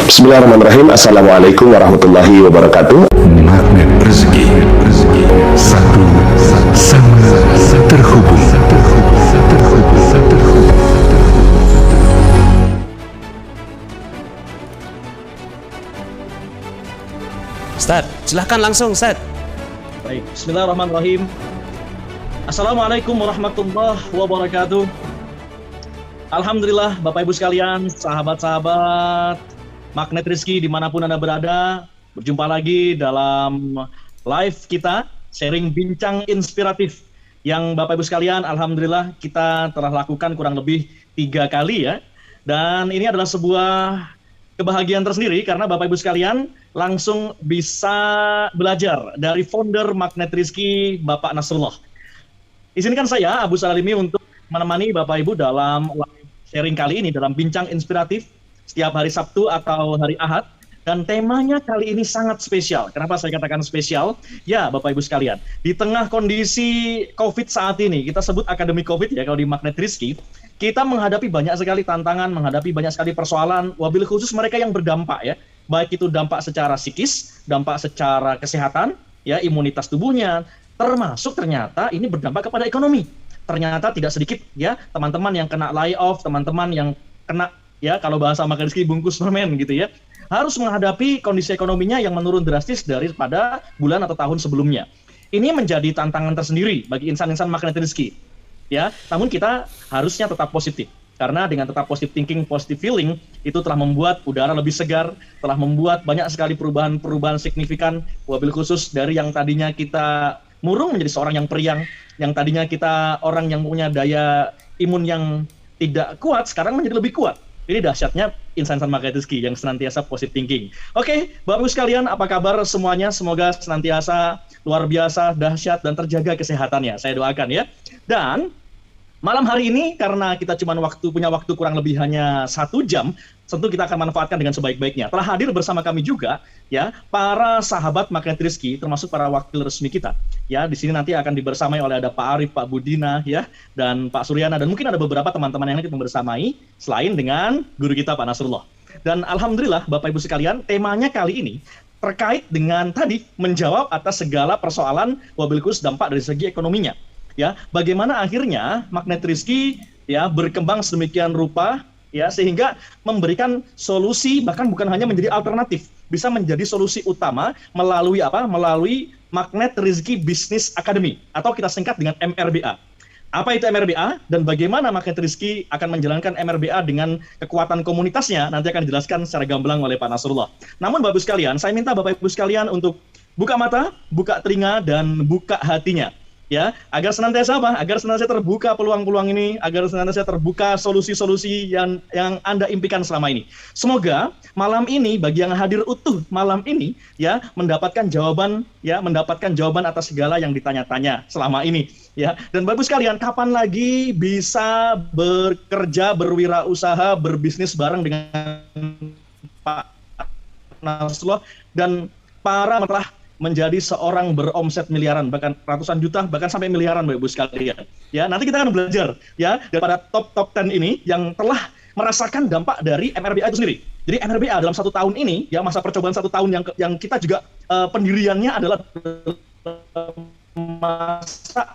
Bismillahirrahmanirrahim. Assalamualaikum warahmatullahi wabarakatuh. Magnet rezeki, satu sama terhubung. Ustadz, silahkan langsung Ustadz. Baik, bismillahirrahmanirrahim. Assalamualaikum warahmatullahi wabarakatuh. Alhamdulillah, Bapak Ibu sekalian, sahabat-sahabat Magnet Rizki dimanapun Anda berada, berjumpa lagi dalam live kita, sharing bincang inspiratif yang Bapak Ibu sekalian, Alhamdulillah kita telah lakukan kurang lebih 3 kali ya. Dan ini adalah sebuah kebahagiaan tersendiri karena Bapak Ibu sekalian langsung bisa belajar dari founder Magnet Rizki, Bapak Nasrullah. Izinkan saya, Abu Salalimi, untuk menemani Bapak Ibu dalam live sharing kali ini, dalam bincang inspiratif setiap hari Sabtu atau hari Ahad. Dan temanya kali ini sangat spesial. Kenapa saya katakan spesial? Ya, Bapak Ibu sekalian, di tengah kondisi COVID saat ini, kita sebut akademi COVID ya kalau di Magnet Rizki, kita menghadapi banyak sekali tantangan, menghadapi banyak sekali persoalan, wabil khusus mereka yang berdampak ya, baik itu dampak secara psikis, dampak secara kesehatan, ya imunitas tubuhnya, termasuk ternyata ini berdampak kepada ekonomi. Ternyata tidak sedikit ya teman-teman yang kena layoff, teman-teman yang kena ya kalau bahasa Magnet Rizki bungkus permen gitu ya, harus menghadapi kondisi ekonominya yang menurun drastis daripada bulan atau tahun sebelumnya. Ini menjadi tantangan tersendiri bagi insan-insan Magnet Rizki. Ya, namun kita harusnya tetap positif. Karena dengan tetap positive thinking, positive feeling, itu telah membuat udara lebih segar, telah membuat banyak sekali perubahan-perubahan signifikan, wabil khusus dari yang tadinya kita murung menjadi seorang yang periang, yang tadinya kita orang yang punya daya imun yang tidak kuat, sekarang menjadi lebih kuat. Ini dahsyatnya insan-insan Magnet Rizki yang senantiasa positive thinking. Oke, Bapak Ibu sekalian, apa kabar semuanya? Semoga senantiasa luar biasa, dahsyat, dan terjaga kesehatannya. Saya doakan ya. Dan malam hari ini, karena kita cuma punya waktu kurang lebih hanya 1 jam, tentu kita akan manfaatkan dengan sebaik-baiknya. Telah hadir bersama kami juga, ya, para sahabat Magnet Rizki, termasuk para wakil resmi kita. Ya, di sini nanti akan dibersamai oleh ada Pak Arif, Pak Budina, ya, dan Pak Suryana, dan mungkin ada beberapa teman-teman yang nanti membersamai, selain dengan guru kita Pak Nasrullah. Dan Alhamdulillah, Bapak Ibu sekalian, temanya kali ini terkait dengan tadi menjawab atas segala persoalan wabil khusus dampak dari segi ekonominya. Ya, bagaimana akhirnya Magnet Rizki ya berkembang sedemikian rupa ya sehingga memberikan solusi, bahkan bukan hanya menjadi alternatif, bisa menjadi solusi utama melalui apa? Melalui Magnet Rizki Business Academy atau kita singkat dengan MRBA. Apa itu MRBA dan bagaimana Magnet Rizki akan menjalankan MRBA dengan kekuatan komunitasnya nanti akan dijelaskan secara gamblang oleh Pak Nasrullah. Namun Bapak Ibu sekalian, saya minta Bapak Ibu sekalian untuk buka mata, buka telinga, dan buka hatinya. Ya, agar senantiasa apa? Agar senantiasa terbuka peluang-peluang ini, agar senantiasa terbuka solusi-solusi yang Anda impikan selama ini. Semoga malam ini bagi yang hadir utuh malam ini ya mendapatkan jawaban atas segala yang ditanya-tanya selama ini ya. Dan Bapak sekalian, kapan lagi bisa bekerja, berwirausaha, berbisnis bareng dengan Pak Nasrullah dan para telah menjadi seorang beromset miliaran, bahkan ratusan juta, bahkan sampai miliaran, Bapak Ibu sekalian. Ya, nanti kita akan belajar ya daripada top 10 ini yang telah merasakan dampak dari MRBA itu sendiri. Jadi MRBA dalam 1 tahun ini, ya masa percobaan 1 tahun yang kita juga pendiriannya adalah masa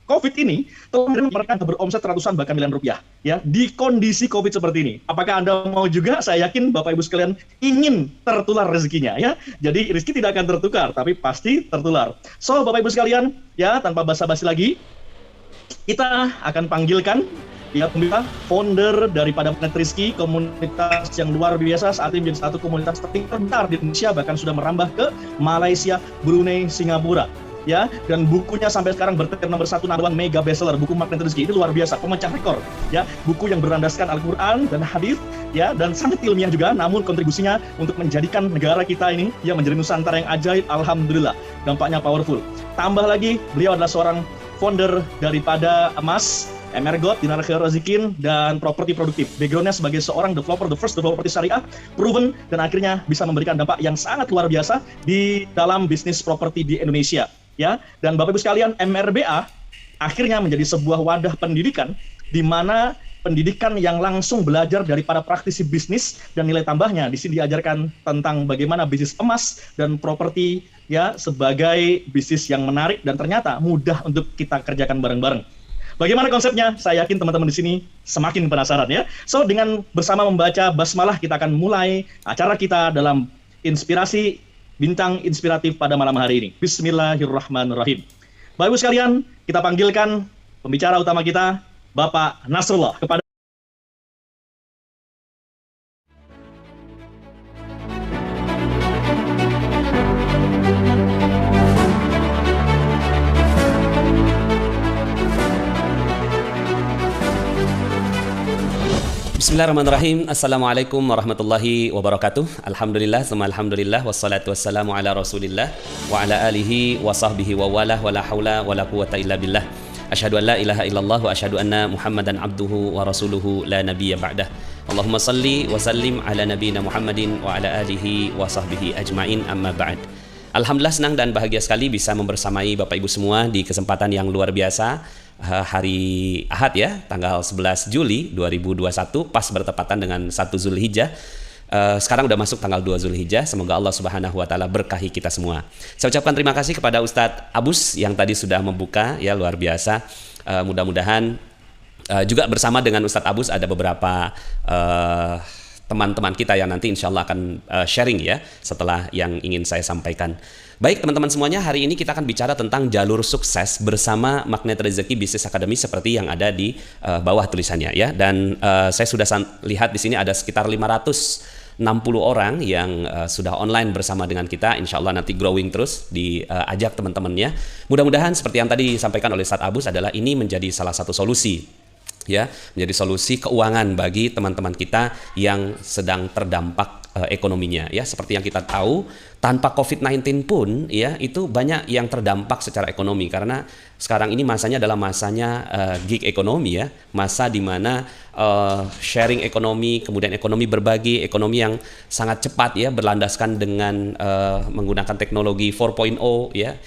COVID ini telah mereka beromset ratusan bahkan miliaran rupiah ya di kondisi COVID seperti ini. Apakah Anda mau juga? Saya yakin Bapak Ibu sekalian ingin tertular rezekinya ya. Jadi rezeki tidak akan tertukar tapi pasti tertular. So Bapak Ibu sekalian ya, tanpa basa-basi lagi kita akan panggilkan ya pemirsa founder daripada Magnet Rizki, komunitas yang luar biasa, saat ini menjadi satu komunitas terbesar di Indonesia, bahkan sudah merambah ke Malaysia, Brunei, Singapura. Ya, dan bukunya sampai sekarang bertahan nomor 1 #1 mega bestseller, buku Magnet Rizki. Ini luar biasa, pemecah rekor ya, buku yang berlandaskan Al-Quran dan hadis ya, dan sangat ilmiah juga, namun kontribusinya untuk menjadikan negara kita ini ya menjadi Nusantara yang ajaib, alhamdulillah, dampaknya powerful. Tambah lagi, beliau adalah seorang founder daripada emas, Emergot, Dinar Khairul Razikin, dan properti produktif. Backgroundnya sebagai seorang developer, the first developer syariah, proven, dan akhirnya bisa memberikan dampak yang sangat luar biasa di dalam bisnis properti di Indonesia. Ya, dan Bapak Ibu sekalian, MRBA akhirnya menjadi sebuah wadah pendidikan di mana pendidikan yang langsung belajar dari para praktisi bisnis, dan nilai tambahnya di sini diajarkan tentang bagaimana bisnis emas dan properti ya sebagai bisnis yang menarik dan ternyata mudah untuk kita kerjakan bareng-bareng. Bagaimana konsepnya? Saya yakin teman-teman di sini semakin penasaran ya. So, dengan bersama membaca basmalah kita akan mulai acara kita dalam inspirasi bintang inspiratif pada malam hari ini. Bismillahirrahmanirrahim. Bapak Ibu sekalian, kita panggilkan pembicara utama kita, Bapak Nasrullah. Kepada Bismillahirrahmanirrahim. Assalamualaikum warahmatullahi wabarakatuh. Alhamdulillah, summa alhamdulillah, wassalatu wassalamu ala rasulillah wa ala alihi wa sahbihi wa walah wa la hawla wa la quwata illa billah. Asyhadu an la ilaha illallah wa asyhadu anna Muhammadan abduhu wa rasuluhu la nabiyya ba'dah. Allahumma salli wa sallim ala nabiyyina Muhammadin wa ala alihi wa sahbihi ajmain, amma ba'd. Alhamdulillah, senang dan bahagia sekali bisa membersamai Bapak Ibu semua di kesempatan yang luar biasa. Hari Ahad ya, tanggal 11 Juli 2021, pas bertepatan dengan 1 Zulhijjah. Sekarang udah masuk tanggal 2 Zulhijjah. Semoga Allah Subhanahu wa taala berkahi kita semua. Saya ucapkan terima kasih kepada Ustadz Abus yang tadi sudah membuka ya, luar biasa. Mudah-mudahan juga bersama dengan Ustadz Abus ada beberapa teman-teman kita yang nanti insya Allah akan sharing ya setelah yang ingin saya sampaikan. Baik teman-teman semuanya, hari ini kita akan bicara tentang jalur sukses bersama Magnet Rezeki Business Academy seperti yang ada di bawah tulisannya ya. Dan saya sudah lihat di sini ada sekitar 560 orang yang sudah online bersama dengan kita. Insya Allah nanti growing terus, diajak teman-temannya. Mudah-mudahan seperti yang tadi disampaikan oleh Ustadz Abus adalah ini menjadi salah satu solusi ya, menjadi solusi keuangan bagi teman-teman kita yang sedang terdampak ekonominya ya. Seperti yang kita tahu, tanpa COVID-19 pun ya itu banyak yang terdampak secara ekonomi, karena sekarang ini masanya adalah masanya gig ekonomi ya, masa di mana sharing ekonomi, kemudian ekonomi berbagi, ekonomi yang sangat cepat ya, berlandaskan dengan menggunakan teknologi 4.0 ya,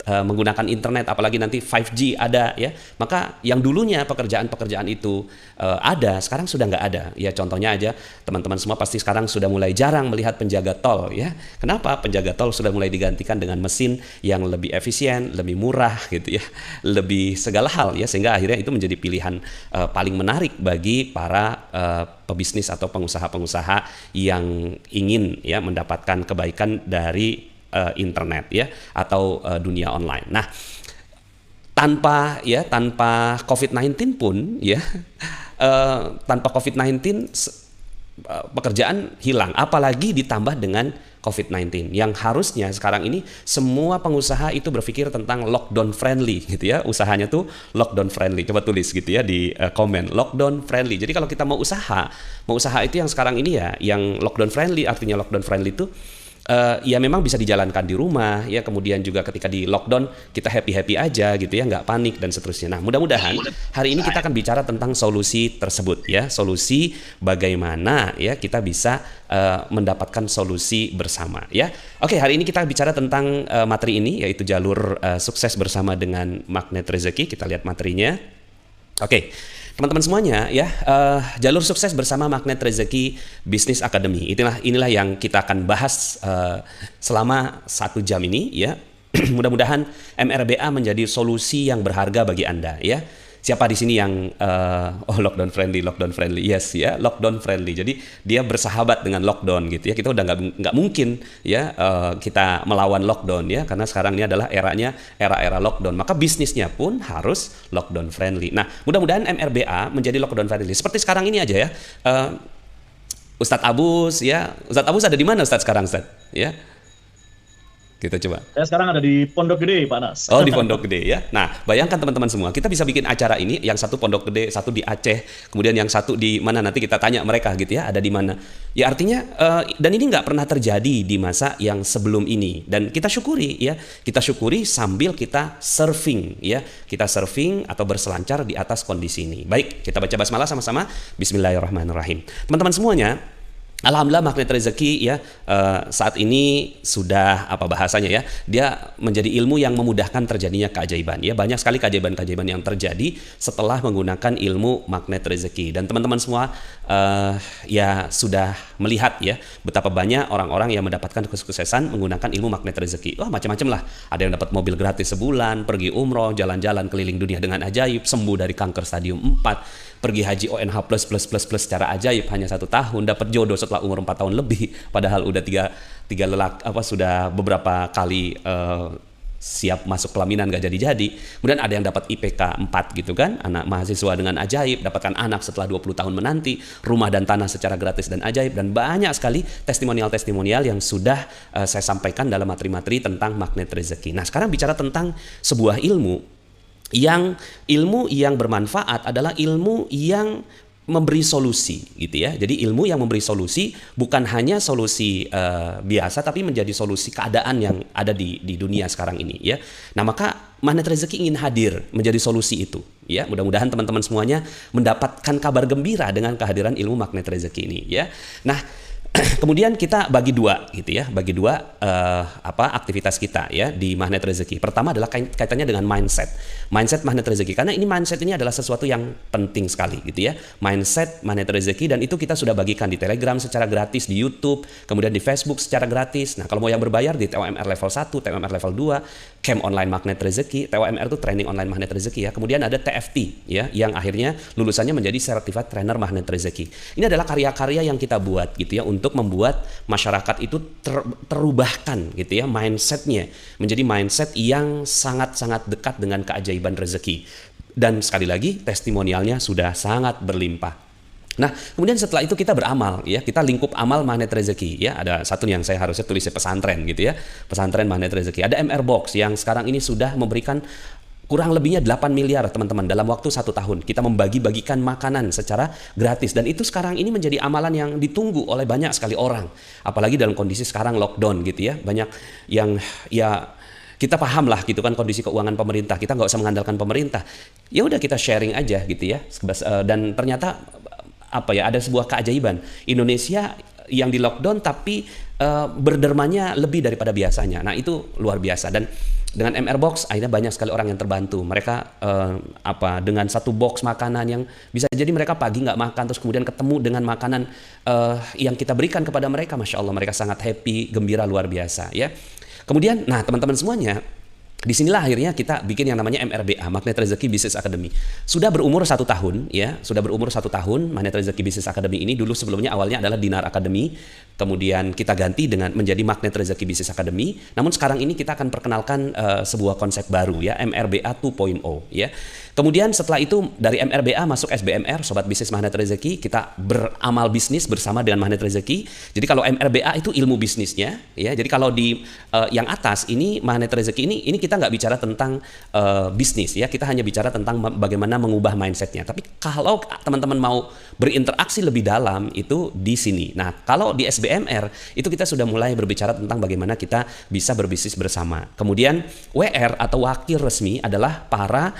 menggunakan internet, apalagi nanti 5G ada ya. Maka yang dulunya pekerjaan-pekerjaan itu ada, sekarang sudah nggak ada ya. Contohnya aja, teman-teman semua pasti sekarang sudah mulai jarang melihat penjaga tol ya. Kenapa? Penjaga tol sudah mulai digantikan dengan mesin yang lebih efisien, lebih murah gitu ya, lebih segala hal ya, sehingga akhirnya itu menjadi pilihan paling menarik bagi para pebisnis atau pengusaha-pengusaha yang ingin ya mendapatkan kebaikan dari internet ya atau dunia online. Nah, tanpa COVID-19 pun ya, tanpa COVID-19 pekerjaan hilang, apalagi ditambah dengan COVID-19 yang harusnya sekarang ini semua pengusaha itu berpikir tentang lockdown friendly gitu ya, usahanya tuh lockdown friendly. Coba tulis gitu ya di komen, lockdown friendly. Jadi kalau kita mau usaha itu yang sekarang ini ya, yang lockdown friendly, artinya lockdown friendly itu ya memang bisa dijalankan di rumah ya, kemudian juga ketika di lockdown kita happy aja gitu ya, nggak panik dan seterusnya. Nah, mudah-mudahan hari ini kita akan bicara tentang solusi tersebut ya, solusi bagaimana ya kita bisa mendapatkan solusi bersama ya. Oke, hari ini kita bicara tentang materi ini, yaitu jalur sukses bersama dengan Magnet Rezeki. Kita lihat materinya. Oke. Teman-teman semuanya ya, jalur sukses bersama Magnet Rezeki Business Academy. Inilah yang kita akan bahas selama 1 jam ini ya. Mudah-mudahan MRBA menjadi solusi yang berharga bagi Anda ya. Siapa di sini yang lockdown friendly, yes ya, lockdown friendly. Jadi dia bersahabat dengan lockdown gitu ya. Kita udah nggak mungkin ya kita melawan lockdown ya, karena sekarang ini adalah era lockdown. Maka bisnisnya pun harus lockdown friendly. Nah, mudah-mudahan MRBA menjadi lockdown friendly. Seperti sekarang ini aja ya, Ustadz Abus ya. Ustadz Abus ada di mana Ustadz sekarang Ustadz? Ya. Kita coba. Saya sekarang ada di Pondok Gede, Pak Nas. Oh, di Pondok Gede ya. Nah, bayangkan teman-teman semua, kita bisa bikin acara ini, yang satu Pondok Gede, satu di Aceh, kemudian yang satu di mana, nanti kita tanya mereka gitu ya, ada di mana. Ya artinya, dan ini nggak pernah terjadi di masa yang sebelum ini. Dan kita syukuri ya, kita syukuri sambil kita surfing ya. Kita surfing atau berselancar di atas kondisi ini. Baik, kita baca basmalah sama-sama. Bismillahirrahmanirrahim. Teman-teman semuanya, Alhamdulillah magnet rezeki ya saat ini sudah apa bahasanya ya, dia menjadi ilmu yang memudahkan terjadinya keajaiban ya. Banyak sekali keajaiban-keajaiban yang terjadi setelah menggunakan ilmu magnet rezeki, dan teman-teman semua ya sudah melihat ya betapa banyak orang-orang yang mendapatkan kesuksesan menggunakan ilmu magnet rezeki. Wah, macam-macam lah, ada yang dapat mobil gratis sebulan, pergi umroh, jalan-jalan keliling dunia dengan ajaib, sembuh dari kanker stadium 4, pergi haji ONH plus secara ajaib hanya 1 tahun, dapat jodoh setelah umur 4 tahun lebih, padahal udah sudah beberapa kali siap masuk pelaminan gak jadi-jadi. Kemudian ada yang dapat IPK 4 gitu kan, anak mahasiswa dengan ajaib, dapatkan anak setelah 20 tahun menanti, rumah dan tanah secara gratis dan ajaib, dan banyak sekali testimonial-testimonial yang sudah saya sampaikan dalam materi-materi tentang magnet rezeki. Nah, sekarang bicara tentang sebuah ilmu yang bermanfaat adalah ilmu yang memberi solusi gitu ya. Jadi ilmu yang memberi solusi bukan hanya solusi biasa, tapi menjadi solusi keadaan yang ada di dunia sekarang ini ya. Nah, maka magnet rezeki ingin hadir menjadi solusi itu ya. Mudah-mudahan teman-teman semuanya mendapatkan kabar gembira dengan kehadiran ilmu magnet rezeki ini ya. Nah, kemudian kita bagi dua gitu ya, aktivitas kita ya di magnet rezeki. Pertama adalah kaitannya dengan mindset magnet rezeki, karena ini mindset ini adalah sesuatu yang penting sekali gitu ya. Mindset magnet rezeki, dan itu kita sudah bagikan di Telegram secara gratis, di YouTube, kemudian di Facebook secara gratis. Nah, kalau mau yang berbayar di TOMR level 1, TOMR level 2, Camp Online Magnet Rezeki. TOMR itu Training Online Magnet Rezeki ya. Kemudian ada TFT ya, yang akhirnya lulusannya menjadi Certified Trainer Magnet Rezeki. Ini adalah karya-karya yang kita buat gitu ya, untuk membuat masyarakat itu terubahkan gitu ya, mindsetnya menjadi mindset yang sangat-sangat dekat dengan keajaiban rezeki. Dan sekali lagi testimonialnya sudah sangat berlimpah. Nah, kemudian setelah itu kita beramal ya, kita lingkup amal magnet rezeki ya. Ada satu yang saya harusnya tulis pesantren gitu ya, pesantren magnet rezeki. Ada MR Box yang sekarang ini sudah memberikan kurang lebihnya 8 miliar teman-teman dalam waktu 1 tahun. Kita membagi-bagikan makanan secara gratis, dan itu sekarang ini menjadi amalan yang ditunggu oleh banyak sekali orang. Apalagi dalam kondisi sekarang lockdown gitu ya. Banyak yang ya, kita paham lah gitu kan kondisi keuangan pemerintah. Kita nggak usah mengandalkan pemerintah. Ya udah, kita sharing aja gitu ya. Dan ternyata ada sebuah keajaiban. Indonesia yang di lockdown tapi berdermanya lebih daripada biasanya. Nah, itu luar biasa. Dan dengan MR Box akhirnya banyak sekali orang yang terbantu. Mereka dengan 1 box makanan yang bisa jadi mereka pagi nggak makan, terus kemudian ketemu dengan makanan yang kita berikan kepada mereka, Masya Allah, mereka sangat happy, gembira luar biasa ya. Kemudian, nah teman-teman semuanya, disinilah akhirnya kita bikin yang namanya MRBA, Magnet Rezeki Business Academy. Sudah berumur 1 tahun ya, Magnet Rezeki Business Academy ini. Dulu sebelumnya awalnya adalah Dinar Academy, kemudian kita ganti dengan menjadi Magnet Rezeki Business Academy. Namun sekarang ini kita akan perkenalkan sebuah konsep baru ya, MRBA 2.0 ya. Kemudian setelah itu dari MRBA masuk SBMR, Sobat Bisnis Magnet Rezeki, kita beramal bisnis bersama dengan Magnet Rezeki. Jadi kalau MRBA itu ilmu bisnisnya ya. Jadi kalau di yang atas ini Magnet Rezeki ini kita nggak bicara tentang bisnis ya, kita hanya bicara tentang bagaimana mengubah mindsetnya. Tapi kalau teman-teman mau berinteraksi lebih dalam itu di sini. Nah, kalau di SBMR itu kita sudah mulai berbicara tentang bagaimana kita bisa berbisnis bersama. Kemudian WR atau wakil resmi adalah para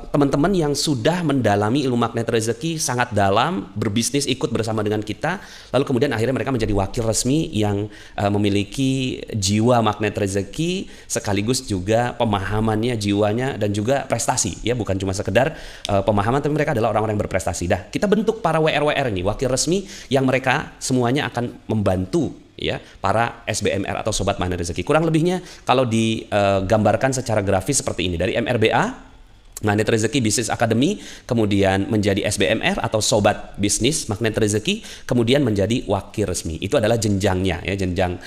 teman-teman yang sudah mendalami ilmu magnet rezeki sangat dalam, berbisnis ikut bersama dengan kita, lalu kemudian akhirnya mereka menjadi wakil resmi yang memiliki jiwa magnet rezeki, sekaligus juga pemahamannya, jiwanya, dan juga prestasi ya, bukan cuma sekedar pemahaman, tapi mereka adalah orang-orang yang berprestasi. Dah, kita bentuk para WR-WR ini, wakil resmi, yang mereka semuanya akan membantu ya para SBMR atau Sobat Magnet Rezeki. Kurang lebihnya kalau digambarkan secara grafis seperti ini, dari MRBA Magnet Rezeki Business Academy, kemudian menjadi SBMR atau Sobat Bisnis Magnet Rezeki, kemudian menjadi wakil resmi. Itu adalah jenjangnya ya, jenjang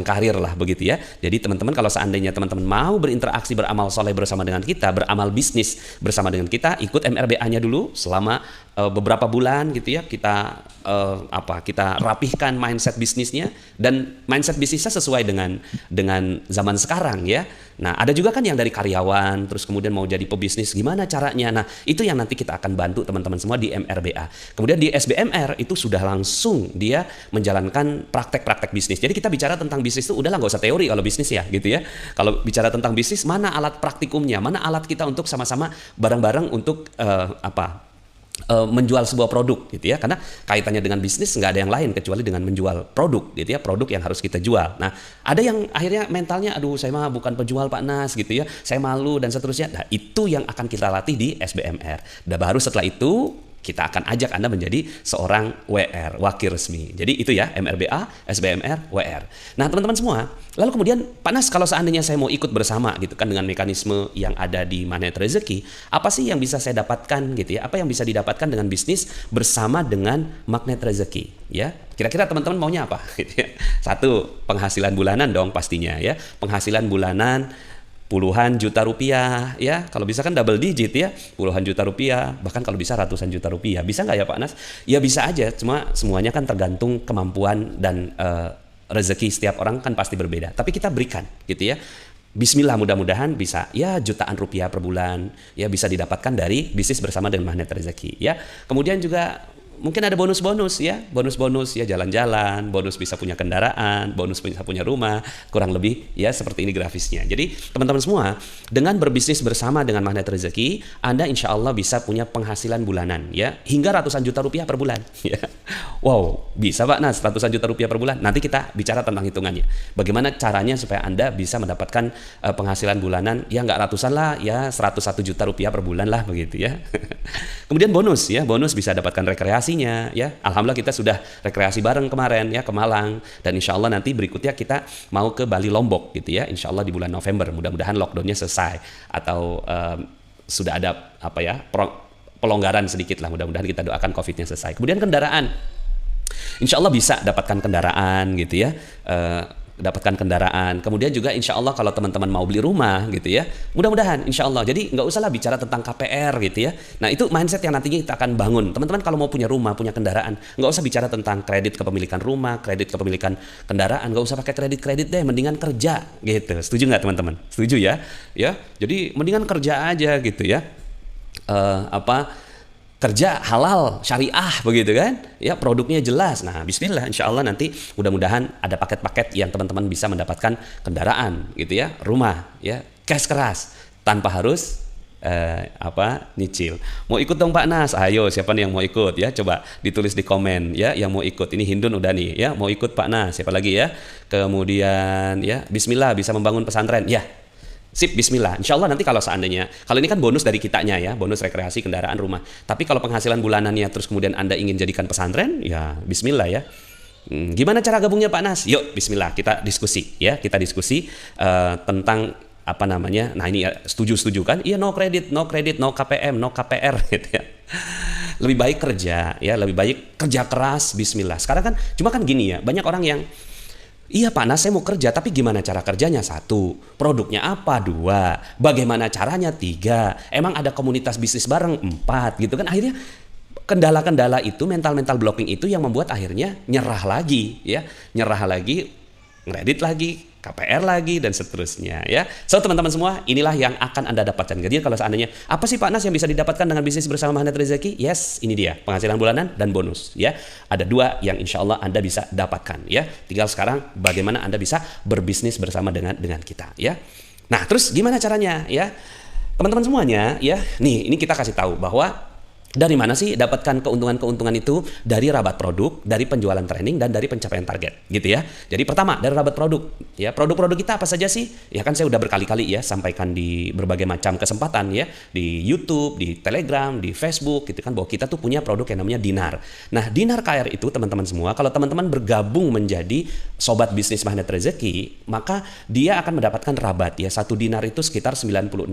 karir lah begitu ya. Jadi teman-teman kalau seandainya teman-teman mau berinteraksi, beramal soleh bersama dengan kita, beramal bisnis bersama dengan kita, ikut MRBA-nya dulu selama beberapa bulan gitu ya. Kita rapihkan mindset bisnisnya, dan mindset bisnisnya sesuai dengan zaman sekarang ya. Nah, ada juga kan yang dari karyawan terus kemudian mau jadi pebisnis, gimana caranya. Nah, itu yang nanti kita akan bantu teman-teman semua di MRBA. Kemudian di SBMR itu sudah langsung dia menjalankan praktek-praktek bisnis. Jadi kita bicara tentang bisnis itu udahlah, nggak usah teori kalau bisnis ya gitu ya. Kalau bicara tentang bisnis, mana alat praktikumnya, mana alat kita untuk sama-sama bareng-bareng untuk menjual sebuah produk gitu ya, karena kaitannya dengan bisnis nggak ada yang lain kecuali dengan menjual produk gitu ya, produk yang harus kita jual. Nah, ada yang akhirnya mentalnya, aduh saya mah bukan penjual Pak Nas gitu ya, saya malu dan seterusnya. Nah, itu yang akan kita latih di SBMR. Dan baru setelah itu kita akan ajak Anda menjadi seorang WR, wakil resmi. Jadi itu ya, MRBA, SBMR, WR. Nah teman-teman semua, lalu kemudian Pak Nas, kalau seandainya saya mau ikut bersama gitu kan dengan mekanisme yang ada di Magnet Rezeki, apa sih yang bisa saya dapatkan gitu ya? Apa yang bisa didapatkan dengan bisnis bersama dengan Magnet Rezeki ya? Kira-kira teman-teman maunya apa? Gitu ya. Satu, penghasilan bulanan dong pastinya ya. Penghasilan bulanan puluhan juta rupiah ya, kalau bisa kan double digit ya, puluhan juta rupiah, bahkan kalau bisa ratusan juta rupiah. Bisa nggak ya Pak Nas? Ya bisa aja, cuma semuanya kan tergantung kemampuan dan rezeki setiap orang kan pasti berbeda. Tapi kita berikan gitu ya. Bismillah, mudah-mudahan bisa ya jutaan rupiah per bulan ya, bisa didapatkan dari bisnis bersama dengan Magnet Rezeki ya. Kemudian juga mungkin ada bonus-bonus ya, bonus-bonus ya, jalan-jalan, bonus bisa punya kendaraan, bonus bisa punya rumah, kurang lebih ya seperti ini grafisnya. Jadi teman-teman semua, dengan berbisnis bersama dengan Magnet Rezeki, Anda insya Allah bisa punya penghasilan bulanan ya, hingga ratusan juta rupiah per bulan ya. Wow, bisa Pak Nas, ratusan juta rupiah per bulan. Nanti kita bicara tentang hitungannya. Bagaimana caranya supaya Anda bisa mendapatkan penghasilan bulanan ya, nggak ratusan lah ya, 101 juta rupiah per bulan lah begitu ya. Kemudian bonus ya, bonus bisa dapatkan rekreasi ya. Alhamdulillah kita sudah rekreasi bareng kemarin ya ke Malang, dan insya Allah nanti berikutnya kita mau ke Bali Lombok gitu ya, insya Allah di bulan November. Mudah-mudahan lockdownnya selesai atau sudah ada apa ya pelonggaran sedikit lah, mudah-mudahan kita doakan COVID-nya selesai. Kemudian kendaraan, insya Allah bisa dapatkan kendaraan gitu ya, dapatkan kendaraan. Kemudian juga insya Allah kalau teman-teman mau beli rumah gitu ya, mudah-mudahan insya Allah. Jadi nggak usah lah bicara tentang KPR gitu ya. Nah itu mindset yang nantinya kita akan bangun. Teman-teman kalau mau punya rumah, punya kendaraan, nggak usah bicara tentang kredit kepemilikan rumah, kredit kepemilikan kendaraan, nggak usar pakai kredit deh, mendingan kerja gitu. Setuju nggak teman-teman? Setuju ya? Ya, jadi mendingan kerja aja gitu ya. Kerja halal, syariah begitu kan ya, produknya jelas. Nah bismillah, insya Allah nanti mudah-mudahan ada paket-paket yang teman-teman bisa mendapatkan kendaraan gitu ya, rumah ya, cash keras tanpa harus nyicil. Mau ikut dong Pak Nas? Ayo, siapa nih yang mau ikut ya, coba ditulis di komen ya yang mau ikut. Ini Hindun udah nih ya, mau ikut Pak Nas, siapa lagi ya? Kemudian ya, bismillah bisa membangun pesantren ya. Sip, bismillah. Insya Allah nanti kalau seandainya, kalau ini kan bonus dari kitanya ya, bonus rekreasi, kendaraan, rumah. Tapi kalau penghasilan bulanannya terus kemudian Anda ingin jadikan pesantren, ya bismillah ya. Gimana cara gabungnya Pak Nas? Yuk, bismillah, kita diskusi ya, kita diskusi tentang apa namanya. Nah ini ya, setuju kan? Iya, no credit, no KPM, no KPR gitu ya. Lebih baik kerja ya, lebih baik kerja keras, bismillah. Sekarang kan cuma kan gini ya, banyak orang yang iya Pak Nas, saya mau kerja, tapi gimana cara kerjanya? 1, produknya apa? 2, bagaimana caranya? 3, emang ada komunitas bisnis bareng? 4, gitu kan. Akhirnya kendala-kendala itu, mental blocking itu yang membuat akhirnya nyerah lagi ya, kredit lagi, KPR lagi, dan seterusnya ya. So teman-teman semua, inilah yang akan Anda dapatkan. Jadi kalau seandainya, apa sih Pak Nas yang bisa didapatkan dengan bisnis bersama Magnet Rezeki? Yes, ini dia, penghasilan bulanan dan bonus ya. Ada 2 yang insya Allah Anda bisa dapatkan ya. Tinggal sekarang bagaimana Anda bisa berbisnis bersama dengan kita ya. Nah terus gimana caranya ya? Teman-teman semuanya ya, nih ini kita kasih tahu bahwa dari mana sih dapatkan keuntungan-keuntungan itu? Dari rabat produk, dari penjualan training, dan dari pencapaian target gitu ya. Jadi pertama dari rabat produk ya, produk-produk kita apa saja sih? Ya kan saya udah berkali-kali ya sampaikan di berbagai macam kesempatan ya, di YouTube, di Telegram, di Facebook gitu kan, bahwa kita tuh punya produk yang namanya Dinar. Nah Dinar KR itu teman-teman semua, kalau teman-teman bergabung menjadi sobat bisnis Magnet Rezeki, maka dia akan mendapatkan rabat ya, 1 dinar itu sekitar 96.000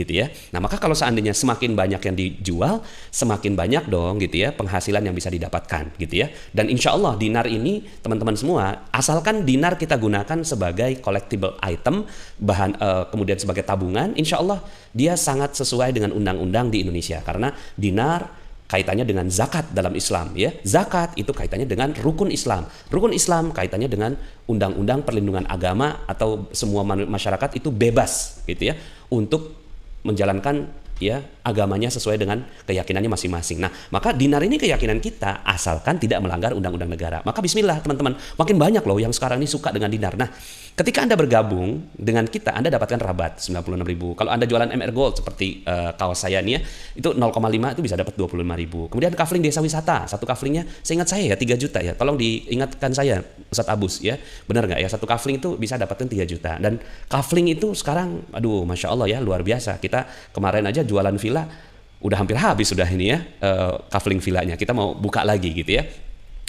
gitu ya. Nah maka kalau seandainya semakin banyak yang dijual, semakin banyak dong gitu ya penghasilan yang bisa didapatkan gitu ya. Dan insya Allah dinar ini teman-teman semua, asalkan dinar kita gunakan sebagai collectible item, bahan kemudian sebagai tabungan, insya Allah dia sangat sesuai dengan undang-undang di Indonesia, karena dinar kaitannya dengan zakat dalam Islam ya. Zakat itu kaitannya dengan rukun Islam. Rukun Islam kaitannya dengan undang-undang perlindungan agama, atau semua masyarakat itu bebas gitu ya untuk menjalankan ya agamanya sesuai dengan keyakinannya masing-masing. Nah, maka dinar ini keyakinan kita asalkan tidak melanggar undang-undang negara. Maka bismillah teman-teman, makin banyak loh yang sekarang ini suka dengan dinar. Nah, ketika Anda bergabung dengan kita, Anda dapatkan rabat 96.000. Kalau Anda jualan MR Gold seperti kaos saya nih ya, itu 0,5 itu bisa dapat 25.000. Kemudian kafling desa wisata, satu kaflingnya seingat saya ya 3 juta ya. Tolong diingatkan saya Ustadz Abus ya. Benar nggak ya, satu kafling itu bisa dapatkan 3 juta. Dan kafling itu sekarang aduh Masya Allah ya, luar biasa. Kita kemarin aja jualan villa udah hampir habis sudah ini ya, kafling villanya. Kita mau buka lagi gitu ya.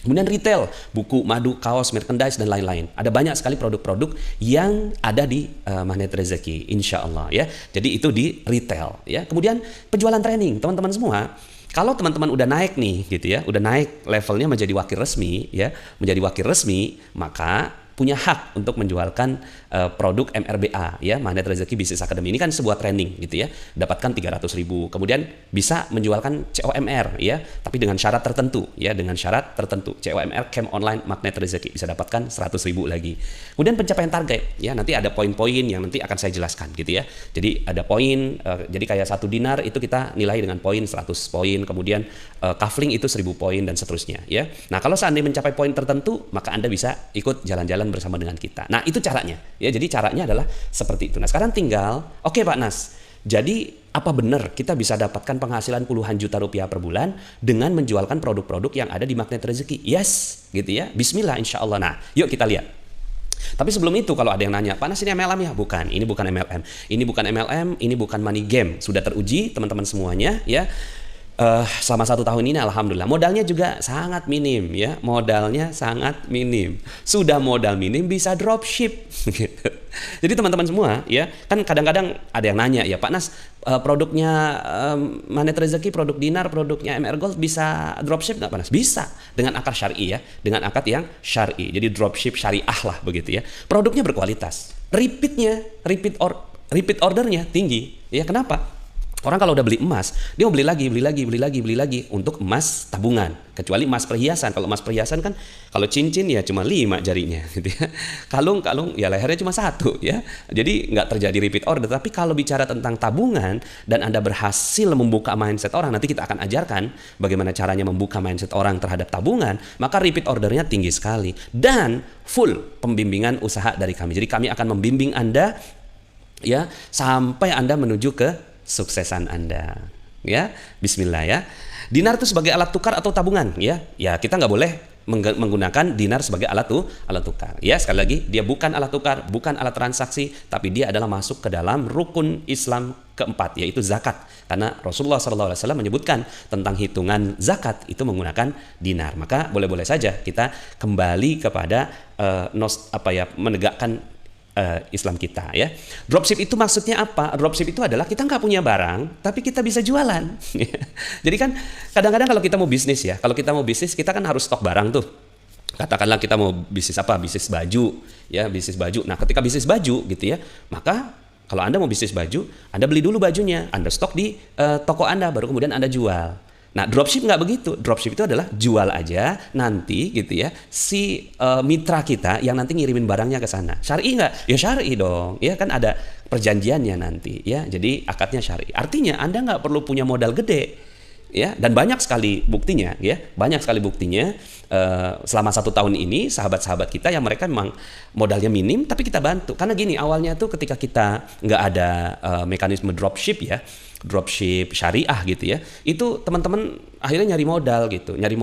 Kemudian retail, buku, madu, kaos, merchandise, dan lain-lain. Ada banyak sekali produk-produk yang ada di Magnet Rezeki, insya Allah ya. Jadi itu di retail ya. Kemudian penjualan training, teman-teman semua. Kalau teman-teman udah naik nih gitu ya, udah naik levelnya menjadi wakil resmi ya, menjadi wakil resmi, maka punya hak untuk menjualkan produk MRBA ya, Magnet Rezeki Business Academy. Ini kan sebuah training gitu ya, dapatkan 300.000. Kemudian bisa menjualkan COMR ya, tapi dengan syarat tertentu ya, dengan syarat tertentu. COMR Camp Online Magnet Rezeki bisa dapatkan 100.000 lagi. Kemudian pencapaian target ya, nanti ada poin-poin yang nanti akan saya jelaskan gitu ya. Jadi ada poin, jadi kayak 1 dinar itu kita nilai dengan poin 100 poin, kemudian kafling itu 1.000 poin dan seterusnya ya. Nah, kalau seandainya mencapai poin tertentu, maka Anda bisa ikut jalan-jalan bersama dengan kita. Nah, itu caranya. Ya, jadi caranya adalah seperti itu. Nah, sekarang tinggal, oke Pak Nas. Jadi, apa benar kita bisa dapatkan penghasilan puluhan juta rupiah per bulan dengan menjualkan produk-produk yang ada di Magnet Rezeki? Yes, gitu ya. Bismillah insya Allah. Nah, yuk kita lihat. Tapi sebelum itu kalau ada yang nanya, Pak Nas ini MLM ya? Bukan, ini bukan MLM. Ini bukan MLM, ini bukan money game. Sudah teruji teman-teman semuanya ya. Selama 1 tahun ini alhamdulillah modalnya juga sangat minim ya, modalnya sangat minim. Sudah modal minim bisa dropship gitu. Jadi teman-teman semua ya, kan kadang-kadang ada yang nanya ya, Pak Nas produknya Magnet Rezeki, produk dinar, produknya MR Gold bisa dropship nggak Pak Nas? Bisa, dengan akad syar'i ya, dengan akad yang syar'i. Jadi dropship syariah lah begitu ya. Produknya berkualitas, repeat ordernya tinggi ya. Kenapa? Orang kalau udah beli emas, dia mau beli lagi untuk emas tabungan. Kecuali emas perhiasan. Kalau emas perhiasan kan, kalau cincin ya cuma 5 jarinya, gitu ya. Kalung ya lehernya cuma 1 ya. Jadi nggak terjadi repeat order. Tapi kalau bicara tentang tabungan dan Anda berhasil membuka mindset orang, nanti kita akan ajarkan bagaimana caranya membuka mindset orang terhadap tabungan, maka repeat ordernya tinggi sekali dan full pembimbingan usaha dari kami. Jadi kami akan membimbing Anda ya sampai Anda menuju ke suksesan Anda ya. Bismillah ya. Dinar itu sebagai alat tukar atau tabungan ya. Ya, kita nggak boleh menggunakan dinar sebagai alat tukar ya. Sekali lagi, dia bukan alat tukar, bukan alat transaksi, tapi dia adalah masuk ke dalam rukun Islam keempat, yaitu zakat. Karena Rasulullah SAW menyebutkan tentang hitungan zakat itu menggunakan dinar. Maka boleh-boleh saja kita kembali kepada menegakkan Islam kita ya. Dropship itu maksudnya apa? Dropship itu adalah kita nggak punya barang tapi kita bisa jualan. Jadi kan kadang-kadang kalau kita mau bisnis ya, kita kan harus stok barang tuh. Katakanlah kita mau bisnis apa? Bisnis baju ya, bisnis baju. Nah, ketika bisnis baju gitu ya, maka kalau Anda mau bisnis baju, Anda beli dulu bajunya, Anda stok di toko Anda, baru kemudian Anda jual. Nah, dropship nggak begitu. Dropship itu adalah jual aja, nanti gitu ya, si mitra kita yang nanti ngirimin barangnya ke sana. Syar'i nggak? Ya syar'i dong. Ya kan ada perjanjiannya nanti ya. Jadi akadnya syar'i. Artinya Anda nggak perlu punya modal gede. Ya, dan banyak sekali buktinya ya. Banyak sekali buktinya selama 1 tahun ini sahabat-sahabat kita yang mereka memang modalnya minim tapi kita bantu. Karena gini, awalnya tuh ketika kita nggak ada mekanisme dropship ya, dropship syariah gitu ya, itu teman-teman akhirnya nyari modal gitu, nyari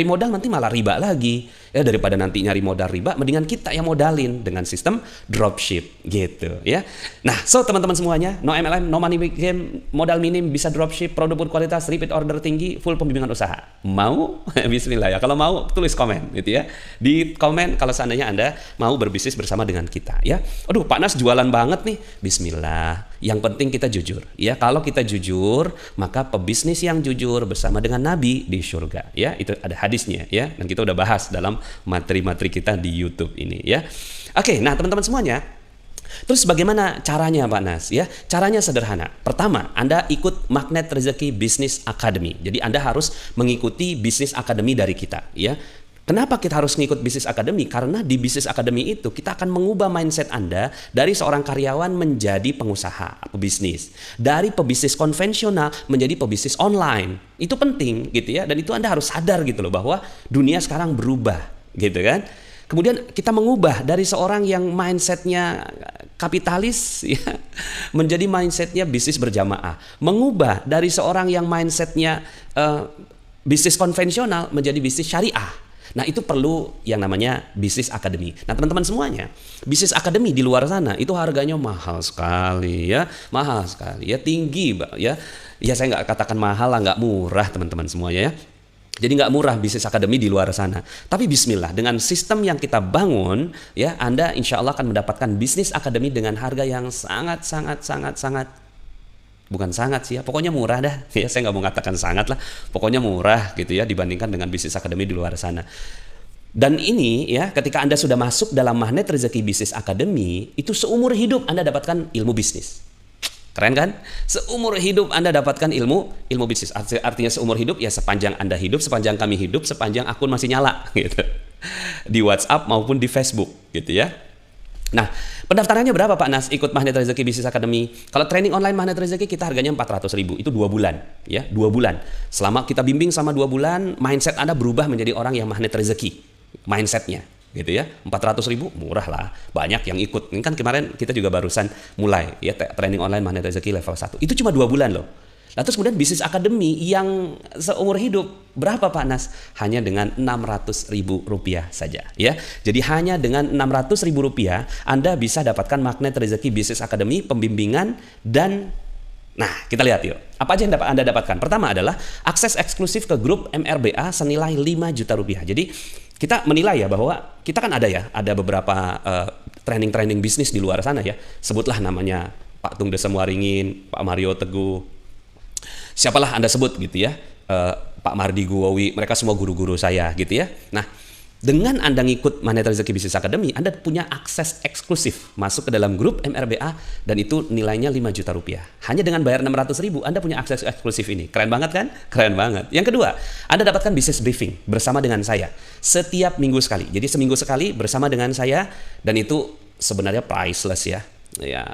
modal nanti malah riba lagi ya. Daripada nanti nyari modal riba, mendingan kita yang modalin dengan sistem dropship gitu ya. Nah, so teman-teman semuanya, no MLM, no money game, modal minim, bisa dropship, produk berkualitas, repeat order tinggi, full pembimbingan usaha. Mau? Bismillah ya. Kalau mau tulis komen gitu ya, di komen kalau seandainya Anda mau berbisnis bersama dengan kita ya. Aduh, Pak Nas jualan banget nih. Bismillah, yang penting kita jujur ya. Kalau kita jujur, maka pebisnis yang jujur bersama dengan Nabi di surga ya. Itu ada hadisnya ya, dan kita udah bahas dalam materi-materi kita di YouTube ini ya. Oke, nah teman-teman semuanya, terus bagaimana caranya Pak Nas ya? Caranya sederhana. Pertama, Anda ikut Magnet Rezeki Business Academy. Jadi Anda harus mengikuti Business Academy dari kita ya. Kenapa kita harus ngikut Bisnis Academy? Karena di Bisnis Academy itu kita akan mengubah mindset Anda dari seorang karyawan menjadi pengusaha, pebisnis. Dari pebisnis konvensional menjadi pebisnis online. Itu penting gitu ya. Dan itu Anda harus sadar gitu loh bahwa dunia sekarang berubah gitu kan. Kemudian kita mengubah dari seorang yang mindsetnya kapitalis ya, menjadi mindsetnya bisnis berjamaah. Mengubah dari seorang yang mindsetnya bisnis konvensional menjadi bisnis syariah. Nah itu perlu yang namanya Bisnis Academy. Nah teman-teman semuanya, Bisnis Academy di luar sana itu harganya mahal sekali ya, mahal sekali ya, tinggi ya. Ya saya nggak katakan mahal lah, nggak murah teman-teman semuanya ya. Jadi nggak murah Bisnis Academy di luar sana. Tapi Bismillah, dengan sistem yang kita bangun ya, Anda insya Allah akan mendapatkan Bisnis Academy dengan harga yang sangat bukan sangat sih ya, pokoknya murah dah ya, saya nggak mau katakan sangat lah, pokoknya murah gitu ya dibandingkan dengan Bisnis Academy di luar sana. Dan ini ya, ketika Anda sudah masuk dalam Magnet Rezeki Bisnis Academy, itu seumur hidup Anda dapatkan ilmu bisnis. Keren kan? Seumur hidup Anda dapatkan ilmu bisnis. Artinya seumur hidup ya, sepanjang Anda hidup, sepanjang kami hidup, sepanjang akun masih nyala gitu. Di WhatsApp maupun di Facebook gitu ya. Nah, pendaftarannya berapa Pak Nas ikut Magnet Rezeki Bisnis Academy? Kalau training online Magnet Rezeki kita harganya 400.000, itu 2 bulan ya, 2 bulan. Selama kita bimbing sama 2 bulan, mindset Anda berubah menjadi orang yang magnet rezeki. Mindsetnya gitu ya. 400.000 murah lah, banyak yang ikut. Ini kan kemarin kita juga barusan mulai ya training online Magnet Rezeki level 1. Itu cuma 2 bulan loh. Nah, terus kemudian Bisnis Academy yang seumur hidup berapa Pak Nas? Hanya dengan Rp600.000 saja ya. Jadi hanya dengan Rp600.000 Anda bisa dapatkan Magnet Rezeki Bisnis Academy, pembimbingan, dan nah kita lihat yuk. Apa aja yang Anda dapatkan? Pertama adalah akses eksklusif ke grup MRBA senilai Rp5 juta. Jadi kita menilai ya bahwa kita kan ada beberapa training bisnis di luar sana ya. Sebutlah namanya Pak Tung Desem Waringin, Pak Mario Teguh, siapalah Anda sebut gitu ya, Pak Mardi Guwowi, mereka semua guru-guru saya gitu ya. Nah, dengan Anda ngikut Magnet Rezeki Bisnis Academy, Anda punya akses eksklusif masuk ke dalam grup MRBA, dan itu nilainya Rp5 juta. Hanya dengan bayar Rp600.000 Anda punya akses eksklusif ini. Keren banget kan? Keren banget. Yang kedua, Anda dapatkan business briefing bersama dengan saya setiap minggu sekali. Jadi seminggu sekali bersama dengan saya, dan itu sebenarnya priceless ya. Ya,